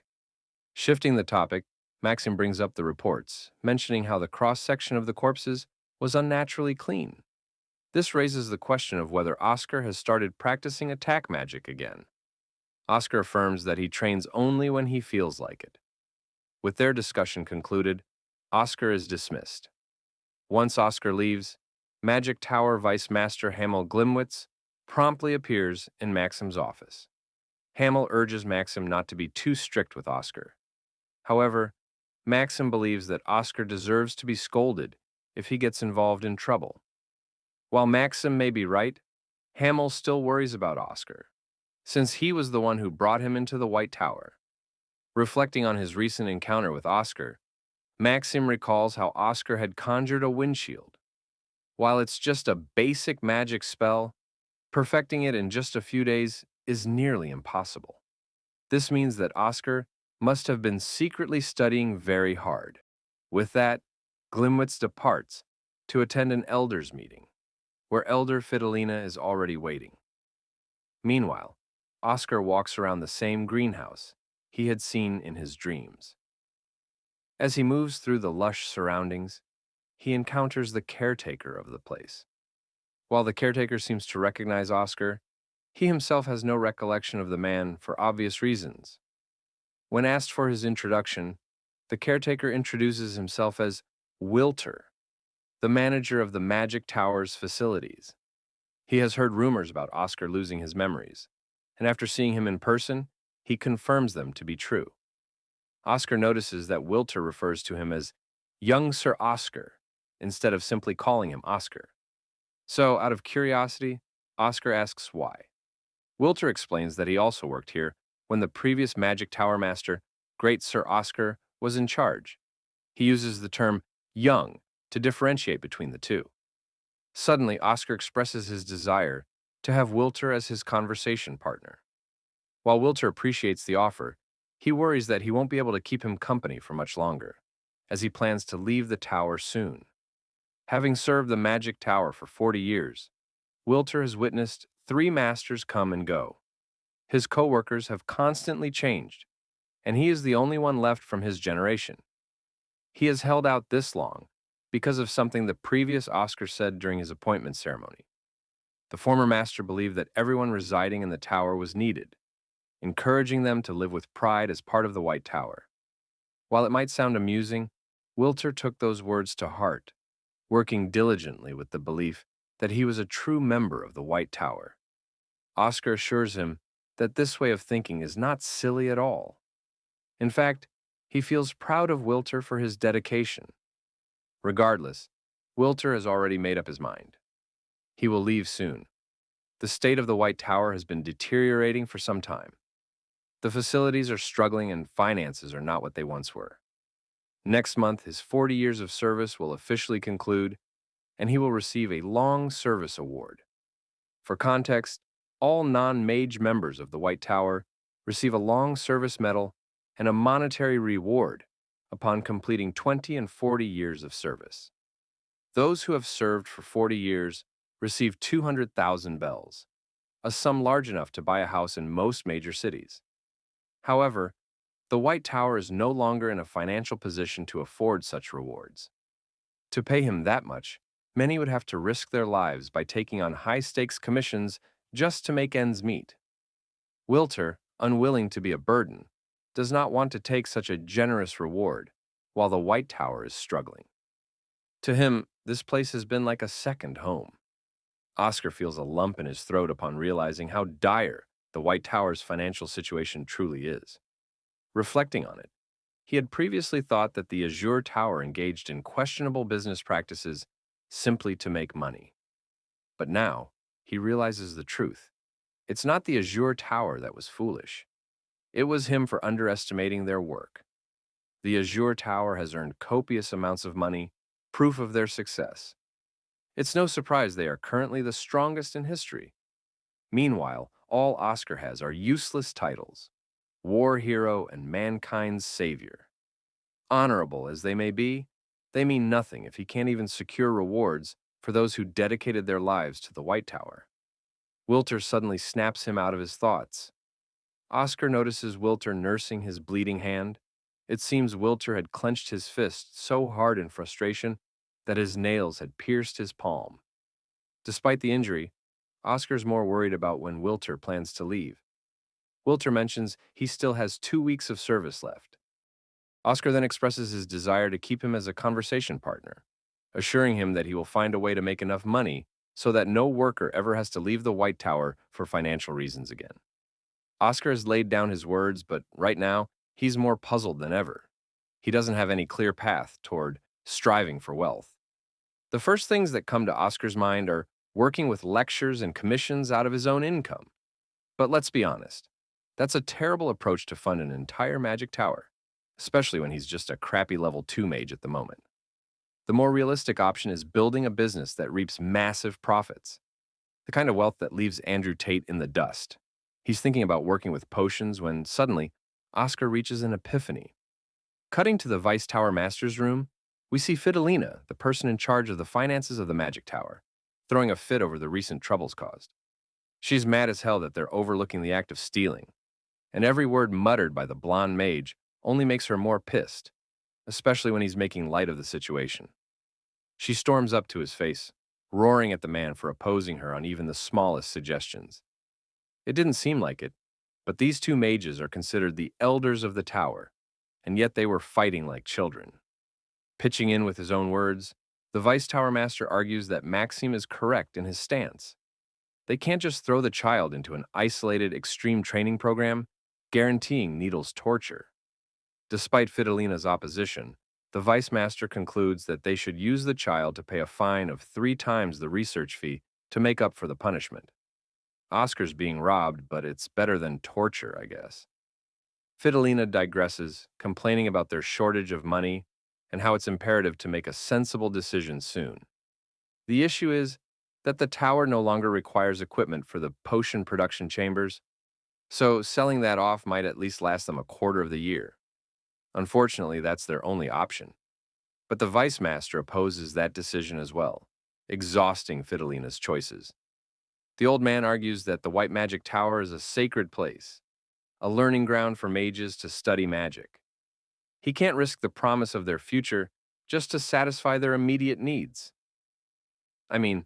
Shifting the topic, Maxim brings up the reports, mentioning how the cross-section of the corpses was unnaturally clean. This raises the question of whether Oscar has started practicing attack magic again. Oscar affirms that he trains only when he feels like it. With their discussion concluded, Oscar is dismissed. Once Oscar leaves, Magic Tower Vice Master Hamel Glimwitz promptly appears in Maxim's office. Hamel urges Maxim not to be too strict with Oscar. However, Maxim believes that Oscar deserves to be scolded if he gets involved in trouble. While Maxim may be right, Hamel still worries about Oscar, since he was the one who brought him into the White Tower. Reflecting on his recent encounter with Oscar, Maxim recalls how Oscar had conjured a windshield. While it's just a basic magic spell, perfecting it in just a few days is nearly impossible. This means that Oscar must have been secretly studying very hard. With that, Glimwitz departs to attend an elders meeting, where Elder Fidelina is already waiting. Meanwhile, Oscar walks around the same greenhouse he had seen in his dreams. As he moves through the lush surroundings, he encounters the caretaker of the place. While the caretaker seems to recognize Oscar, he himself has no recollection of the man for obvious reasons. When asked for his introduction, the caretaker introduces himself as Wilter, the manager of the Magic Tower's facilities. He has heard rumors about Oscar losing his memories, and after seeing him in person, he confirms them to be true. Oscar notices that Wilter refers to him as young Sir Oscar instead of simply calling him Oscar. So, out of curiosity, Oscar asks why. Wilter explains that he also worked here when the previous Magic Tower Master, Great Sir Oscar, was in charge. He uses the term young to differentiate between the two. Suddenly, Oscar expresses his desire to have Wilter as his conversation partner. While Wilter appreciates the offer, he worries that he won't be able to keep him company for much longer, as he plans to leave the tower soon. Having served the Magic Tower for 40 years, Wilter has witnessed 3 masters come and go. His co-workers have constantly changed, and he is the only one left from his generation. He has held out this long because of something the previous Oscar said during his appointment ceremony. The former master believed that everyone residing in the tower was needed, encouraging them to live with pride as part of the White Tower. While it might sound amusing, Wilter took those words to heart, working diligently with the belief that he was a true member of the White Tower. Oscar assures him that this way of thinking is not silly at all. In fact, he feels proud of Wilter for his dedication. Regardless, Wilter has already made up his mind. He will leave soon. The state of the White Tower has been deteriorating for some time. The facilities are struggling and finances are not what they once were. Next month, his 40 years of service will officially conclude, and he will receive a long service award. For context, all non-mage members of the White Tower receive a long service medal and a monetary reward upon completing 20 and 40 years of service. Those who have served for 40 years receive 200,000 bells, a sum large enough to buy a house in most major cities. However, the White Tower is no longer in a financial position to afford such rewards. To pay him that much, many would have to risk their lives by taking on high-stakes commissions just to make ends meet. Wilter, unwilling to be a burden, does not want to take such a generous reward while the White Tower is struggling. To him, this place has been like a second home. Oscar feels a lump in his throat upon realizing how dire the White Tower's financial situation truly is. Reflecting on it, he had previously thought that the Azure Tower engaged in questionable business practices simply to make money. But now, he realizes the truth. It's not the Azure Tower that was foolish. It was him for underestimating their work. The Azure Tower has earned copious amounts of money, proof of their success. It's no surprise they are currently the strongest in history. Meanwhile, all Oscar has are useless titles: war hero and mankind's savior. Honorable as they may be, they mean nothing if he can't even secure rewards for those who dedicated their lives to the White Tower. Wilter suddenly snaps him out of his thoughts. Oscar notices Wilter nursing his bleeding hand. It seems Wilter had clenched his fist so hard in frustration that his nails had pierced his palm. Despite the injury, Oscar's more worried about when Wilter plans to leave. Wilter mentions he still has 2 weeks of service left. Oscar then expresses his desire to keep him as a conversation partner, assuring him that he will find a way to make enough money so that no worker ever has to leave the White Tower for financial reasons again. Oscar has laid down his words, but right now, he's more puzzled than ever. He doesn't have any clear path toward striving for wealth. The first things that come to Oscar's mind are working with lectures and commissions out of his own income. But let's be honest, that's a terrible approach to fund an entire Magic Tower, especially when he's just a crappy level 2 mage at the moment. The more realistic option is building a business that reaps massive profits, the kind of wealth that leaves Andrew Tate in the dust. He's thinking about working with potions when suddenly Oscar reaches an epiphany. Cutting to the Vice Tower Master's room, we see Fidelina, the person in charge of the finances of the Magic Tower, throwing a fit over the recent troubles caused. She's mad as hell that they're overlooking the act of stealing, and every word muttered by the blonde mage only makes her more pissed, especially when he's making light of the situation. She storms up to his face, roaring at the man for opposing her on even the smallest suggestions. It didn't seem like it, but these 2 mages are considered the elders of the tower, and yet they were fighting like children. Pitching in with his own words, the Vice Tower Master argues that Maxime is correct in his stance. They can't just throw the child into an isolated extreme training program, guaranteeing Needle's torture. Despite Fidelina's opposition, the Vice Master concludes that they should use the child to pay a fine of 3 times the research fee to make up for the punishment. Oscar's being robbed, but it's better than torture, I guess. Fidelina digresses, complaining about their shortage of money and how it's imperative to make a sensible decision soon. The issue is that the tower no longer requires equipment for the potion production chambers, so selling that off might at least last them a quarter of the year. Unfortunately, that's their only option. But the Vice Master opposes that decision as well, exhausting Fidelina's choices. The old man argues that the White Magic Tower is a sacred place, a learning ground for mages to study magic. He can't risk the promise of their future just to satisfy their immediate needs. I mean,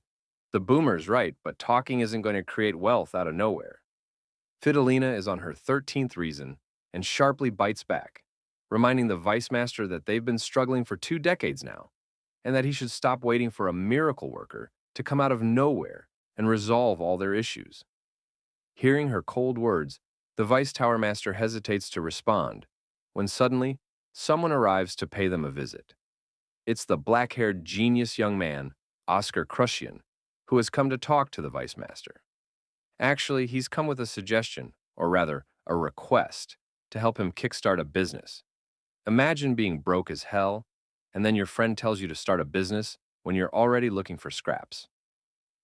the boomer's right, but talking isn't going to create wealth out of nowhere. Fidelina is on her 13th reason and sharply bites back, reminding the Vice Master that they've been struggling for 2 decades now, and that he should stop waiting for a miracle worker to come out of nowhere and resolve all their issues. Hearing her cold words, the Vice Tower Master hesitates to respond, when suddenly, someone arrives to pay them a visit. It's the black-haired genius young man, Oscar Crushian, who has come to talk to the Vice Master. Actually, he's come with a suggestion, or rather, a request, to help him kickstart a business. Imagine being broke as hell, and then your friend tells you to start a business when you're already looking for scraps.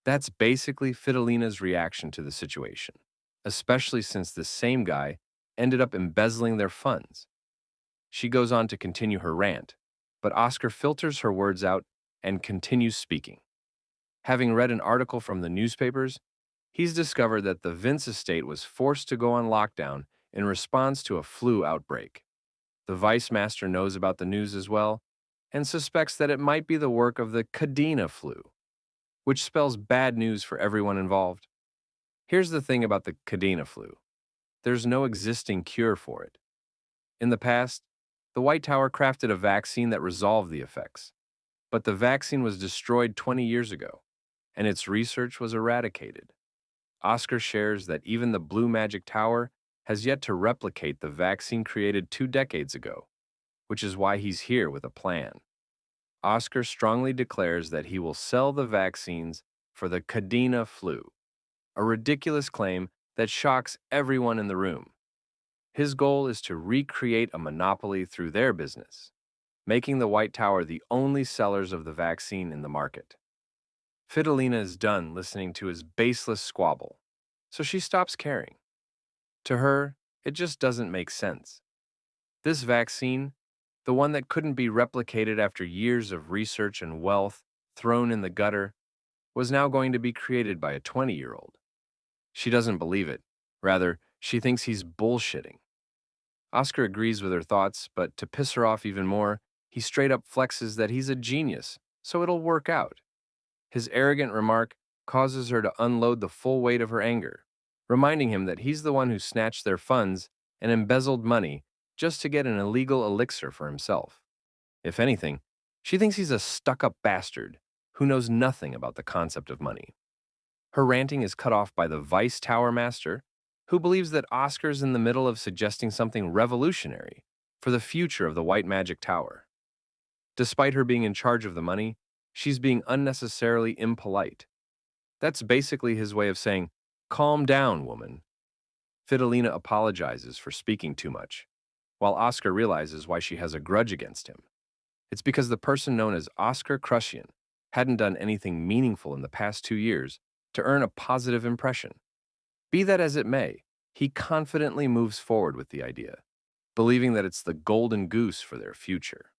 That's basically Fidelina's reaction to the situation, especially since this same guy ended up embezzling their funds. She goes on to continue her rant, but Oscar filters her words out and continues speaking. Having read an article from the newspapers, he's discovered that the Vince estate was forced to go on lockdown in response to a flu outbreak. The Vice Master knows about the news as well and suspects that it might be the work of the Cadena flu, which spells bad news for everyone involved. Here's the thing about the Cadena flu. There's no existing cure for it. In the past, the White Tower crafted a vaccine that resolved the effects, but the vaccine was destroyed 20 years ago, and its research was eradicated. Oscar shares that even the Blue Magic Tower has yet to replicate the vaccine created 2 decades ago, which is why he's here with a plan. Oscar strongly declares that he will sell the vaccines for the Cadena flu, a ridiculous claim that shocks everyone in the room. His goal is to recreate a monopoly through their business, making the White Tower the only sellers of the vaccine in the market. Fidelina is done listening to his baseless squabble, so she stops caring. To her, it just doesn't make sense. This vaccine, the one that couldn't be replicated after years of research and wealth thrown in the gutter, was now going to be created by a 20-year-old. She doesn't believe it. Rather, she thinks he's bullshitting. Oscar agrees with her thoughts, but to piss her off even more, he straight up flexes that he's a genius, so it'll work out. His arrogant remark causes her to unload the full weight of her anger, reminding him that he's the one who snatched their funds and embezzled money just to get an illegal elixir for himself. If anything, she thinks he's a stuck-up bastard who knows nothing about the concept of money. Her ranting is cut off by the Vice Tower Master, who believes that Oscar's in the middle of suggesting something revolutionary for the future of the White Magic Tower. Despite her being in charge of the money, she's being unnecessarily impolite. That's basically his way of saying, "Calm down, woman." Fidelina apologizes for speaking too much, while Oscar realizes why she has a grudge against him. It's because the person known as Oscar Crushian hadn't done anything meaningful in the past 2 years to earn a positive impression. Be that as it may, he confidently moves forward with the idea, believing that it's the golden goose for their future.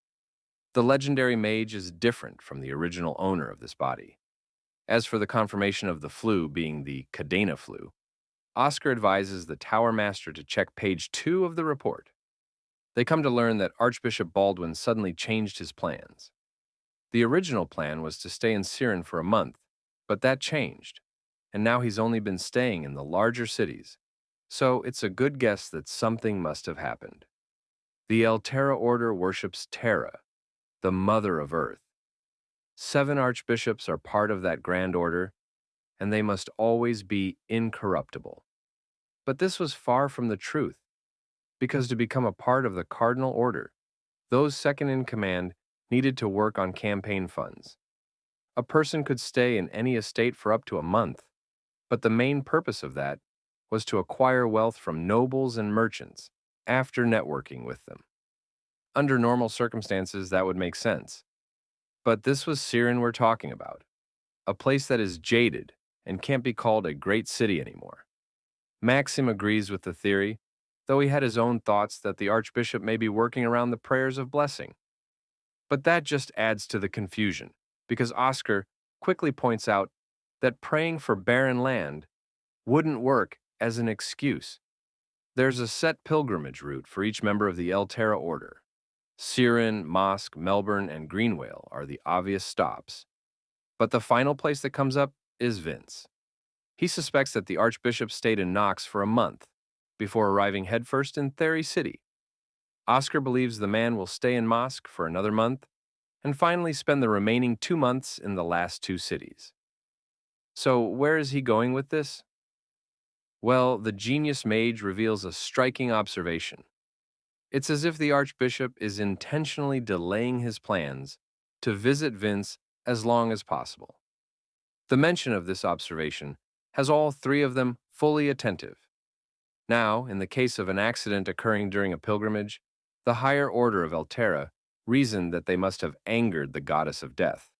The legendary mage is different from the original owner of this body. As for the confirmation of the flu being the Cadena flu, Oscar advises the Tower Master to check page 2 of the report. They come to learn that Archbishop Baldwin suddenly changed his plans. The original plan was to stay in Siren for a month, but that changed, and now he's only been staying in the larger cities, so it's a good guess that something must have happened. The El Terra Order worships Terra, the Mother of Earth. 7 archbishops are part of that grand order, and they must always be incorruptible. But this was far from the truth, because to become a part of the cardinal order, those second in command needed to work on campaign funds. A person could stay in any estate for up to a month, but the main purpose of that was to acquire wealth from nobles and merchants after networking with them. Under normal circumstances, that would make sense. But this was Siren we're talking about, a place that is jaded and can't be called a great city anymore. Maxim agrees with the theory, though he had his own thoughts that the Archbishop may be working around the prayers of blessing. But that just adds to the confusion, because Oscar quickly points out that praying for barren land wouldn't work as an excuse. There's a set pilgrimage route for each member of the El Terra Order. Siren, Mosque, Melbourne, and Greenwale are the obvious stops. But the final place that comes up is Vince. He suspects that the Archbishop stayed in Knox for a month before arriving headfirst in Theory City. Oscar believes the man will stay in Mosque for another month and finally spend the remaining 2 months in the last two cities. So where is he going with this? Well, the genius mage reveals a striking observation. It's as if the Archbishop is intentionally delaying his plans to visit Vince as long as possible. The mention of this observation has all three of them fully attentive. Now, in the case of an accident occurring during a pilgrimage, the higher order of Elterra reasoned that they must have angered the goddess of death.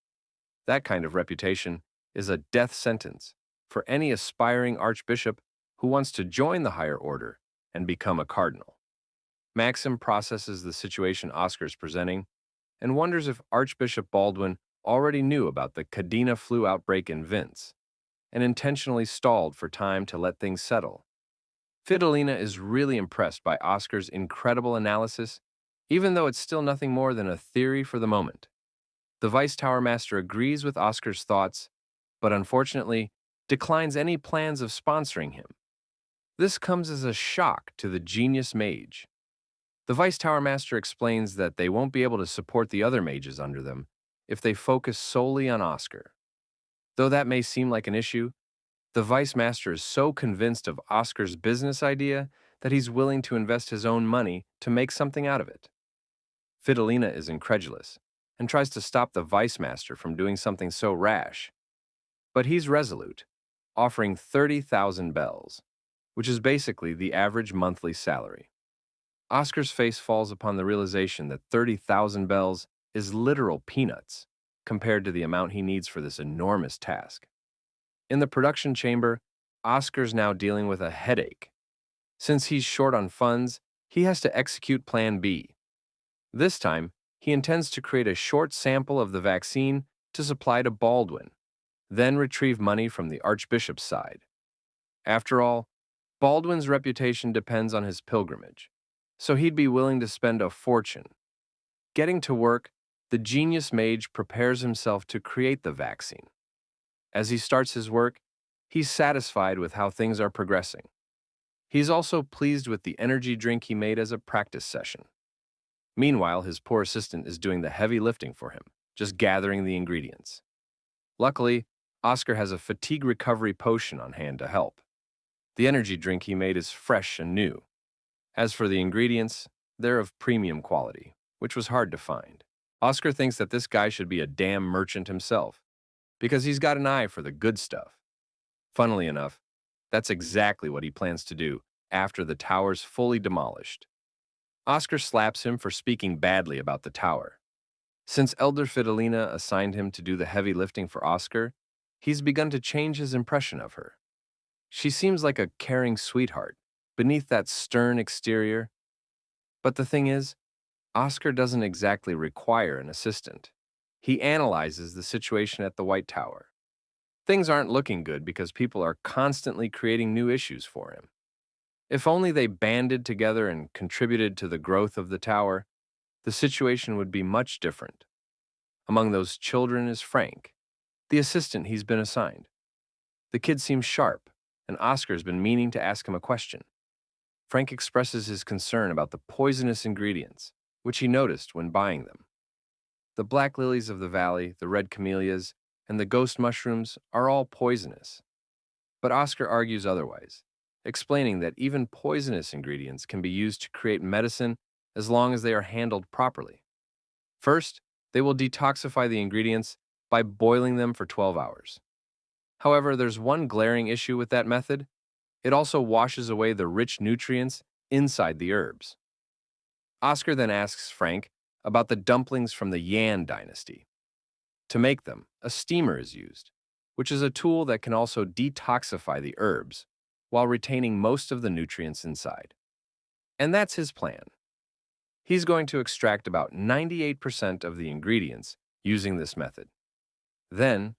That kind of reputation is a death sentence for any aspiring archbishop who wants to join the higher order and become a cardinal. Maxim processes the situation Oscar's presenting and wonders if Archbishop Baldwin already knew about the Cadena flu outbreak in Vince and intentionally stalled for time to let things settle. Fidelina is really impressed by Oscar's incredible analysis, even though it's still nothing more than a theory for the moment. The Vice Tower Master agrees with Oscar's thoughts, but unfortunately declines any plans of sponsoring him. This comes as a shock to the genius mage. The Vice Tower Master explains that they won't be able to support the other mages under them if they focus solely on Oscar. Though that may seem like an issue, the Vice Master is so convinced of Oscar's business idea that he's willing to invest his own money to make something out of it. Fidelina is incredulous and tries to stop the Vice Master from doing something so rash. But he's resolute, offering 30,000 bells, which is basically the average monthly salary. Oscar's face falls upon the realization that 30,000 bells is literal peanuts compared to the amount he needs for this enormous task. In the production chamber, Oscar's now dealing with a headache. Since he's short on funds, he has to execute Plan B. This time, he intends to create a short sample of the vaccine to supply to Baldwin, then retrieve money from the Archbishop's side. After all, Baldwin's reputation depends on his pilgrimage, so he'd be willing to spend a fortune. Getting to work, the genius mage prepares himself to create the vaccine. As he starts his work, he's satisfied with how things are progressing. He's also pleased with the energy drink he made as a practice session. Meanwhile, his poor assistant is doing the heavy lifting for him, just gathering the ingredients. Luckily, Oscar has a fatigue recovery potion on hand to help. The energy drink he made is fresh and new. As for the ingredients, they're of premium quality, which was hard to find. Oscar thinks that this guy should be a damn merchant himself, because he's got an eye for the good stuff. Funnily enough, that's exactly what he plans to do after the tower's fully demolished. Oscar slaps him for speaking badly about the tower. Since Elder Fidelina assigned him to do the heavy lifting for Oscar, he's begun to change his impression of her. She seems like a caring sweetheart beneath that stern exterior. But the thing is, Oscar doesn't exactly require an assistant. He analyzes the situation at the White Tower. Things aren't looking good because people are constantly creating new issues for him. If only they banded together and contributed to the growth of the tower, the situation would be much different. Among those children is Frank, the assistant he's been assigned. The kid seems sharp, and Oscar's been meaning to ask him a question. Frank expresses his concern about the poisonous ingredients, which he noticed when buying them. The black lilies of the valley, the red camellias, and the ghost mushrooms are all poisonous. But Oscar argues otherwise, explaining that even poisonous ingredients can be used to create medicine as long as they are handled properly. First, they will detoxify the ingredients by boiling them for 12 hours. However, there's one glaring issue with that method. It also washes away the rich nutrients inside the herbs. Oscar then asks Frank about the dumplings from the Yan dynasty. To make them, a steamer is used, which is a tool that can also detoxify the herbs while retaining most of the nutrients inside. And that's his plan. He's going to extract about 98% of the ingredients using this method. Then,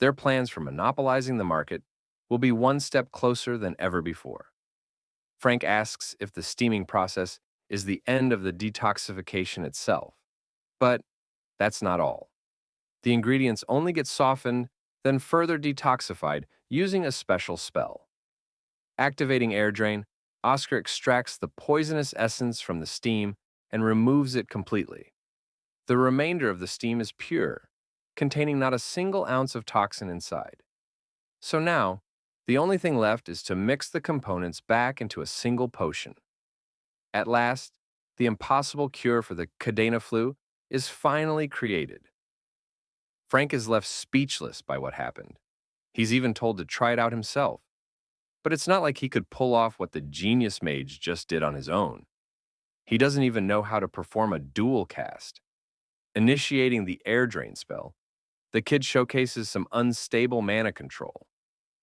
their plans for monopolizing the market will be one step closer than ever before. Frank asks if the steaming process is the end of the detoxification itself. But that's not all. The ingredients only get softened, then further detoxified using a special spell. Activating air drain, Oscar extracts the poisonous essence from the steam and removes it completely. The remainder of the steam is pure, containing not a single ounce of toxin inside. So now, the only thing left is to mix the components back into a single potion. At last, the impossible cure for the Cadena flu is finally created. Frank is left speechless by what happened. He's even told to try it out himself. But it's not like he could pull off what the genius mage just did on his own. He doesn't even know how to perform a dual cast. Initiating the air drain spell, the kid showcases some unstable mana control,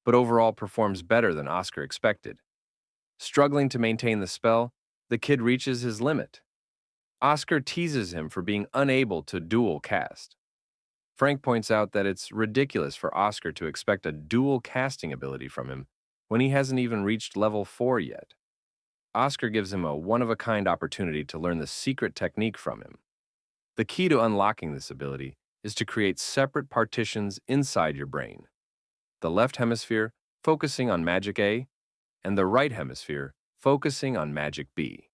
but overall performs better than Oscar expected. Struggling to maintain the spell, the kid reaches his limit. Oscar teases him for being unable to dual cast. Frank points out that it's ridiculous for Oscar to expect a dual casting ability from him when he hasn't even reached level 4 yet. Oscar gives him a one-of-a-kind opportunity to learn the secret technique from him. The key to unlocking this ability is to create separate partitions inside your brain. The left hemisphere focusing on Magic A, and the right hemisphere focusing on Magic B.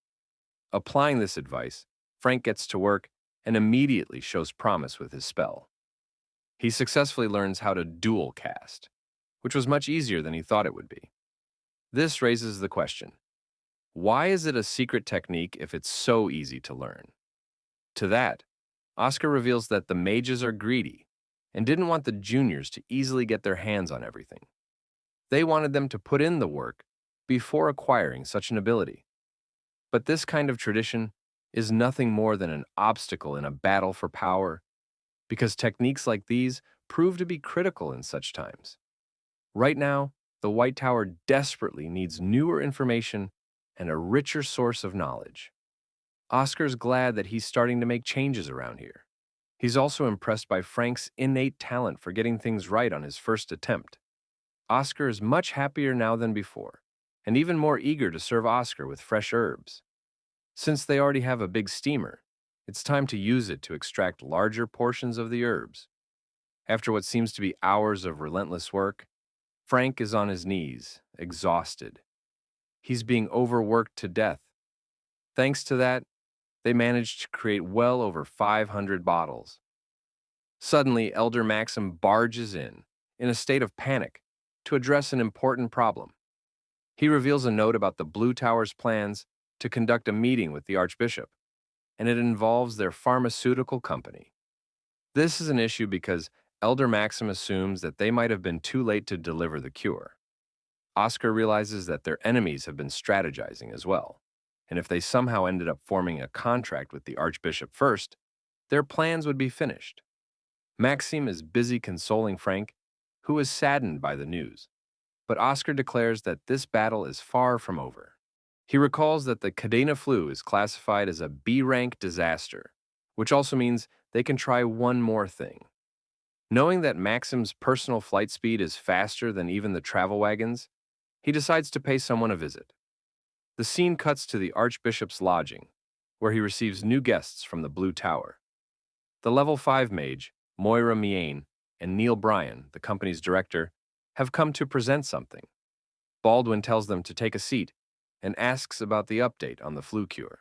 Applying this advice, Frank gets to work and immediately shows promise with his spell. He successfully learns how to dual cast, which was much easier than he thought it would be. This raises the question, why is it a secret technique if it's so easy to learn? To that, Oscar reveals that the mages are greedy and didn't want the juniors to easily get their hands on everything. They wanted them to put in the work before acquiring such an ability. But this kind of tradition is nothing more than an obstacle in a battle for power, because techniques like these prove to be critical in such times. Right now, the White Tower desperately needs newer information and a richer source of knowledge. Oscar's glad that he's starting to make changes around here. He's also impressed by Frank's innate talent for getting things right on his first attempt. Oscar is much happier now than before, and even more eager to serve Oscar with fresh herbs. Since they already have a big steamer, it's time to use it to extract larger portions of the herbs. After what seems to be hours of relentless work, Frank is on his knees, exhausted. He's being overworked to death. Thanks to that, they managed to create well over 500 bottles. Suddenly, Elder Maxim barges in a state of panic, to address an important problem. He reveals a note about the Blue Tower's plans to conduct a meeting with the Archbishop, and it involves their pharmaceutical company. This is an issue because Elder Maxim assumes that they might have been too late to deliver the cure. Oscar realizes that their enemies have been strategizing as well, and if they somehow ended up forming a contract with the Archbishop first, their plans would be finished. Maxim is busy consoling Frank, who is saddened by the news, but Oscar declares that this battle is far from over. He recalls that the Cadena flu is classified as a B-rank disaster, which also means they can try one more thing. Knowing that Maxim's personal flight speed is faster than even the travel wagons, he decides to pay someone a visit. The scene cuts to the Archbishop's lodging, where he receives new guests from the Blue Tower. The level 5 mage, Moira Miane, and Neil Bryan, the company's director, have come to present something. Baldwin tells them to take a seat and asks about the update on the flu cure.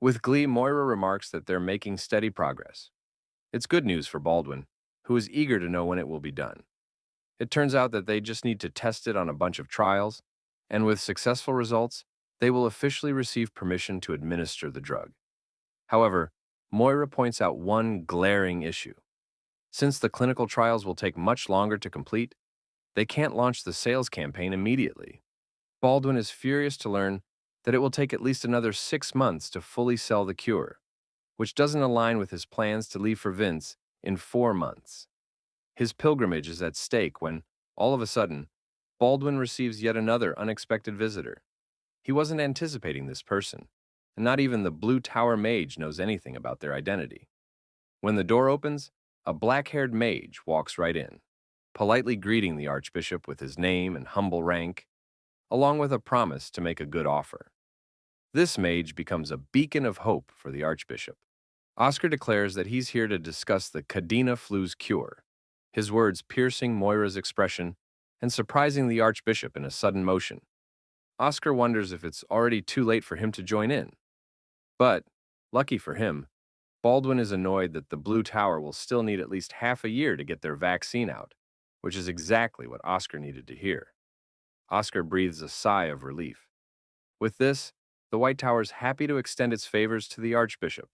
With glee, Moira remarks that they're making steady progress. It's good news for Baldwin, who is eager to know when it will be done. It turns out that they just need to test it on a bunch of trials, and with successful results, they will officially receive permission to administer the drug. However, Moira points out one glaring issue. Since the clinical trials will take much longer to complete, they can't launch the sales campaign immediately. Baldwin is furious to learn that it will take at least another 6 months to fully sell the cure, which doesn't align with his plans to leave for Vince in 4 months. His pilgrimage is at stake when, all of a sudden, Baldwin receives yet another unexpected visitor. He wasn't anticipating this person, and not even the Blue Tower mage knows anything about their identity. When the door opens, a black-haired mage walks right in, politely greeting the Archbishop with his name and humble rank, along with a promise to make a good offer. This mage becomes a beacon of hope for the Archbishop. Oscar declares that he's here to discuss the Cadena flu's cure, his words piercing Moira's expression and surprising the Archbishop in a sudden motion. Oscar wonders if it's already too late for him to join in. But, lucky for him, Baldwin is annoyed that the Blue Tower will still need at least half a year to get their vaccine out, which is exactly what Oscar needed to hear. Oscar breathes a sigh of relief. With this, the White Tower's happy to extend its favors to the Archbishop.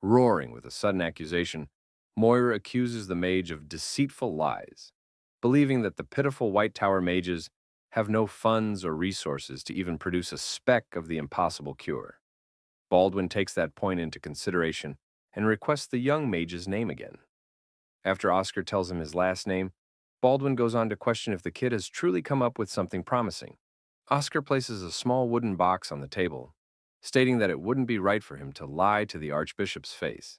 Roaring with a sudden accusation, Moira accuses the mage of deceitful lies, believing that the pitiful White Tower mages have no funds or resources to even produce a speck of the impossible cure. Baldwin takes that point into consideration and requests the young mage's name again. After Oscar tells him his last name, Baldwin goes on to question if the kid has truly come up with something promising. Oscar places a small wooden box on the table, stating that it wouldn't be right for him to lie to the Archbishop's face.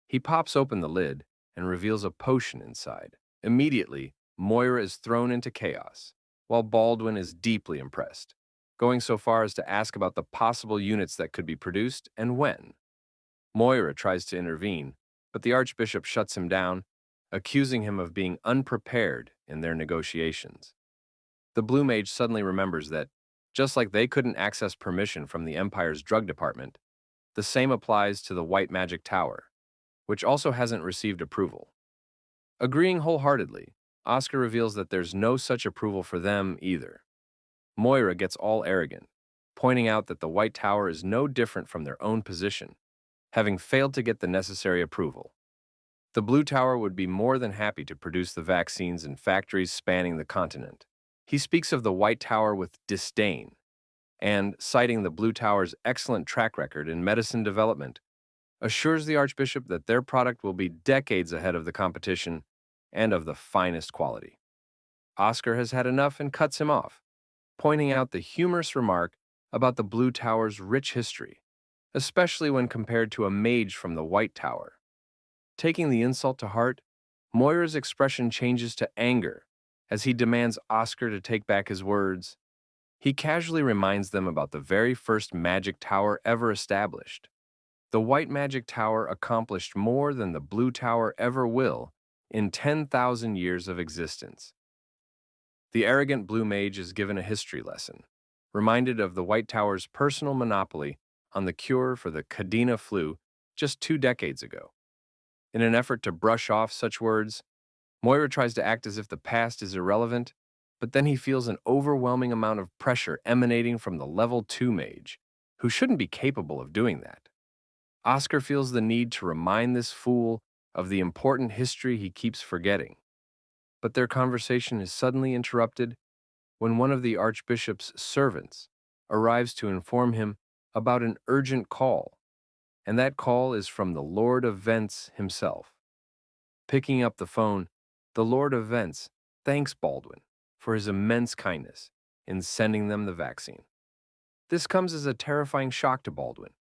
He pops open the lid and reveals a potion inside. Immediately, Moira is thrown into chaos, while Baldwin is deeply impressed, going so far as to ask about the possible units that could be produced and when. Moira tries to intervene, but the Archbishop shuts him down, accusing him of being unprepared in their negotiations. The Blue Mage suddenly remembers that, just like they couldn't access permission from the Empire's drug department, the same applies to the White Magic Tower, which also hasn't received approval. Agreeing wholeheartedly, Oscar reveals that there's no such approval for them either. Moira gets all arrogant, pointing out that the White Tower is no different from their own position, having failed to get the necessary approval. The Blue Tower would be more than happy to produce the vaccines in factories spanning the continent. He speaks of the White Tower with disdain, and, citing the Blue Tower's excellent track record in medicine development, assures the Archbishop that their product will be decades ahead of the competition and of the finest quality. Oscar has had enough and cuts him off, pointing out the humorous remark about the Blue Tower's rich history, especially when compared to a mage from the White Tower. Taking the insult to heart, Moira's expression changes to anger as he demands Oscar to take back his words. He casually reminds them about the very first magic tower ever established. The White Magic Tower accomplished more than the Blue Tower ever will in 10,000 years of existence. The arrogant Blue Mage is given a history lesson, reminded of the White Tower's personal monopoly on the cure for the Cadena flu just 2 decades ago. In an effort to brush off such words, Moira tries to act as if the past is irrelevant, but then he feels an overwhelming amount of pressure emanating from the Level 2 mage, who shouldn't be capable of doing that. Oscar feels the need to remind this fool of the important history he keeps forgetting. But their conversation is suddenly interrupted when one of the Archbishop's servants arrives to inform him about an urgent call, and that call is from the Lord of Vents himself. Picking up the phone, the Lord of Vents thanks Baldwin for his immense kindness in sending them the vaccine. This comes as a terrifying shock to Baldwin,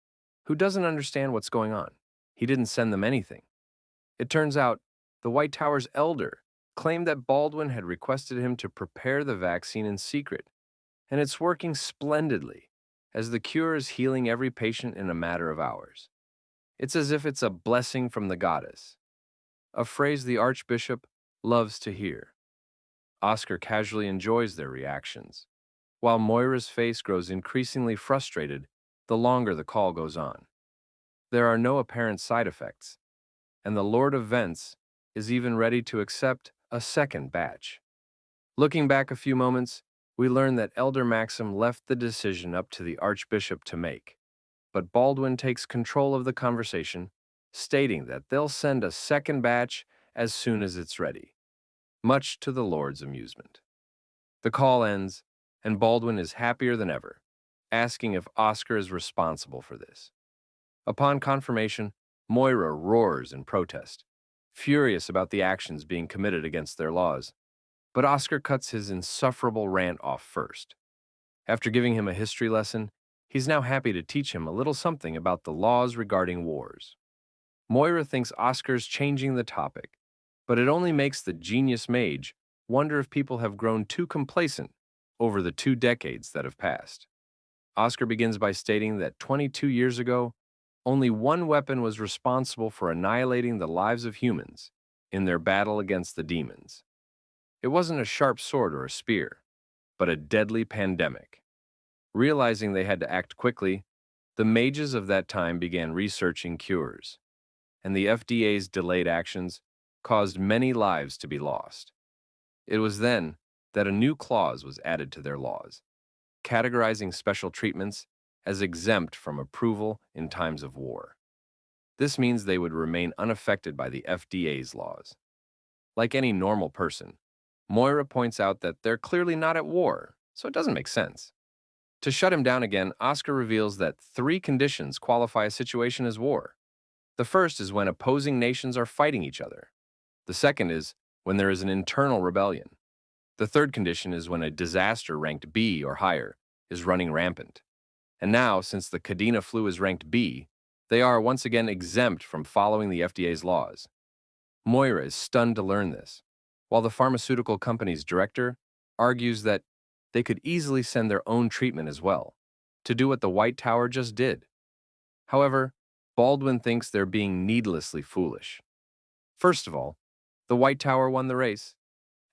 who doesn't understand what's going on. He didn't send them anything. It turns out the White Tower's elder claimed that Baldwin had requested him to prepare the vaccine in secret, and it's working splendidly, as the cure is healing every patient in a matter of hours. It's as if it's a blessing from the goddess, a phrase the Archbishop loves to hear. Oscar casually enjoys their reactions, while Moira's face grows increasingly frustrated the longer the call goes on. There are no apparent side effects, and the Lord of Vents is even ready to accept a second batch. Looking back a few moments, we learn that Elder Maxim left the decision up to the Archbishop to make, but Baldwin takes control of the conversation, stating that they'll send a second batch as soon as it's ready, much to the Lord's amusement. The call ends, and Baldwin is happier than ever, asking if Oscar is responsible for this. Upon confirmation, Moira roars in protest, furious about the actions being committed against their laws. But Oscar cuts his insufferable rant off first. After giving him a history lesson, he's now happy to teach him a little something about the laws regarding wars. Moira thinks Oscar's changing the topic, but it only makes the genius mage wonder if people have grown too complacent over the 2 decades that have passed. Oscar begins by stating that 22 years ago, only one weapon was responsible for annihilating the lives of humans in their battle against the demons. It wasn't a sharp sword or a spear, but a deadly pandemic. Realizing they had to act quickly, the mages of that time began researching cures, and the FDA's delayed actions caused many lives to be lost. It was then that a new clause was added to their laws, categorizing special treatments as exempt from approval in times of war. This means they would remain unaffected by the FDA's laws. Like any normal person, Moira points out that they're clearly not at war, so it doesn't make sense. To shut him down again, Oscar reveals that 3 conditions qualify a situation as war. The first is when opposing nations are fighting each other. The second is when there is an internal rebellion. The third condition is when a disaster ranked B or higher is running rampant. And now, since the Kadena flu is ranked B, they are once again exempt from following the FDA's laws. Moira is stunned to learn this, while the pharmaceutical company's director argues that they could easily send their own treatment as well, to do what the White Tower just did. However, Baldwin thinks they're being needlessly foolish. First of all, the White Tower won the race.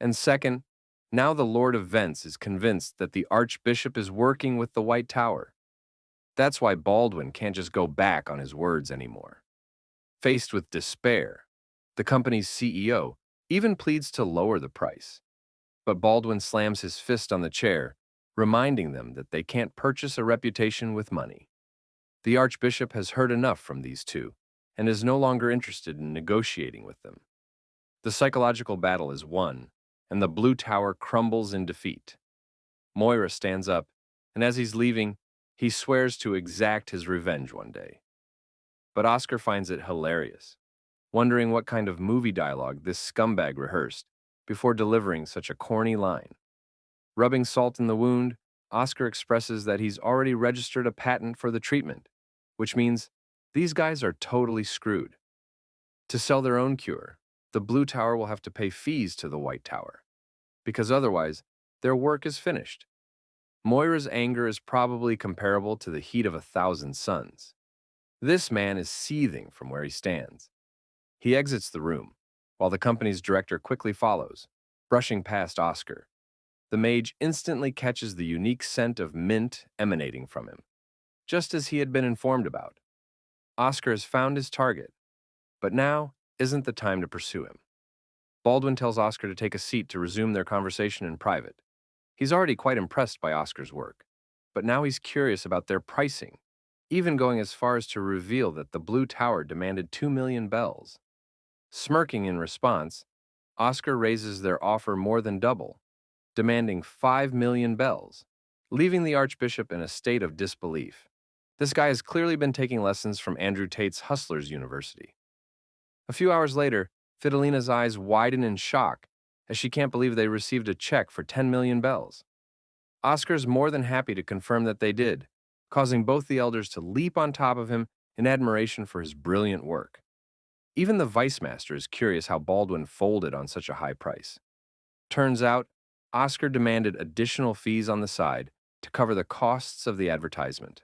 And second, now the Lord of Vents is convinced that the Archbishop is working with the White Tower. That's why Baldwin can't just go back on his words anymore. Faced with despair, the company's CEO even pleads to lower the price. But Baldwin slams his fist on the chair, reminding them that they can't purchase a reputation with money. The Archbishop has heard enough from these two and is no longer interested in negotiating with them. The psychological battle is won, and the Blue Tower crumbles in defeat. Moira stands up, and as he's leaving, he swears to exact his revenge one day. But Oscar finds it hilarious, wondering what kind of movie dialogue this scumbag rehearsed before delivering such a corny line. Rubbing salt in the wound, Oscar expresses that he's already registered a patent for the treatment, which means these guys are totally screwed. To sell their own cure, the Blue Tower will have to pay fees to the White Tower, because otherwise, their work is finished. Moira's anger is probably comparable to the heat of 1,000 suns. This man is seething from where he stands. He exits the room, while the company's director quickly follows, brushing past Oscar. The mage instantly catches the unique scent of mint emanating from him, just as he had been informed about. Oscar has found his target, but now isn't the time to pursue him. Baldwin tells Oscar to take a seat to resume their conversation in private. He's already quite impressed by Oscar's work, but now he's curious about their pricing, even going as far as to reveal that the Blue Tower demanded 2 million bells. Smirking in response, Oscar raises their offer more than double, demanding 5 million bells, leaving the Archbishop in a state of disbelief. This guy has clearly been taking lessons from Andrew Tate's Hustlers University. A few hours later, Fidelina's eyes widen in shock as she can't believe they received a check for 10 million bells. Oscar's more than happy to confirm that they did, causing both the elders to leap on top of him in admiration for his brilliant work. Even the Vice Master is curious how Baldwin folded on such a high price. Turns out, Oscar demanded additional fees on the side to cover the costs of the advertisement.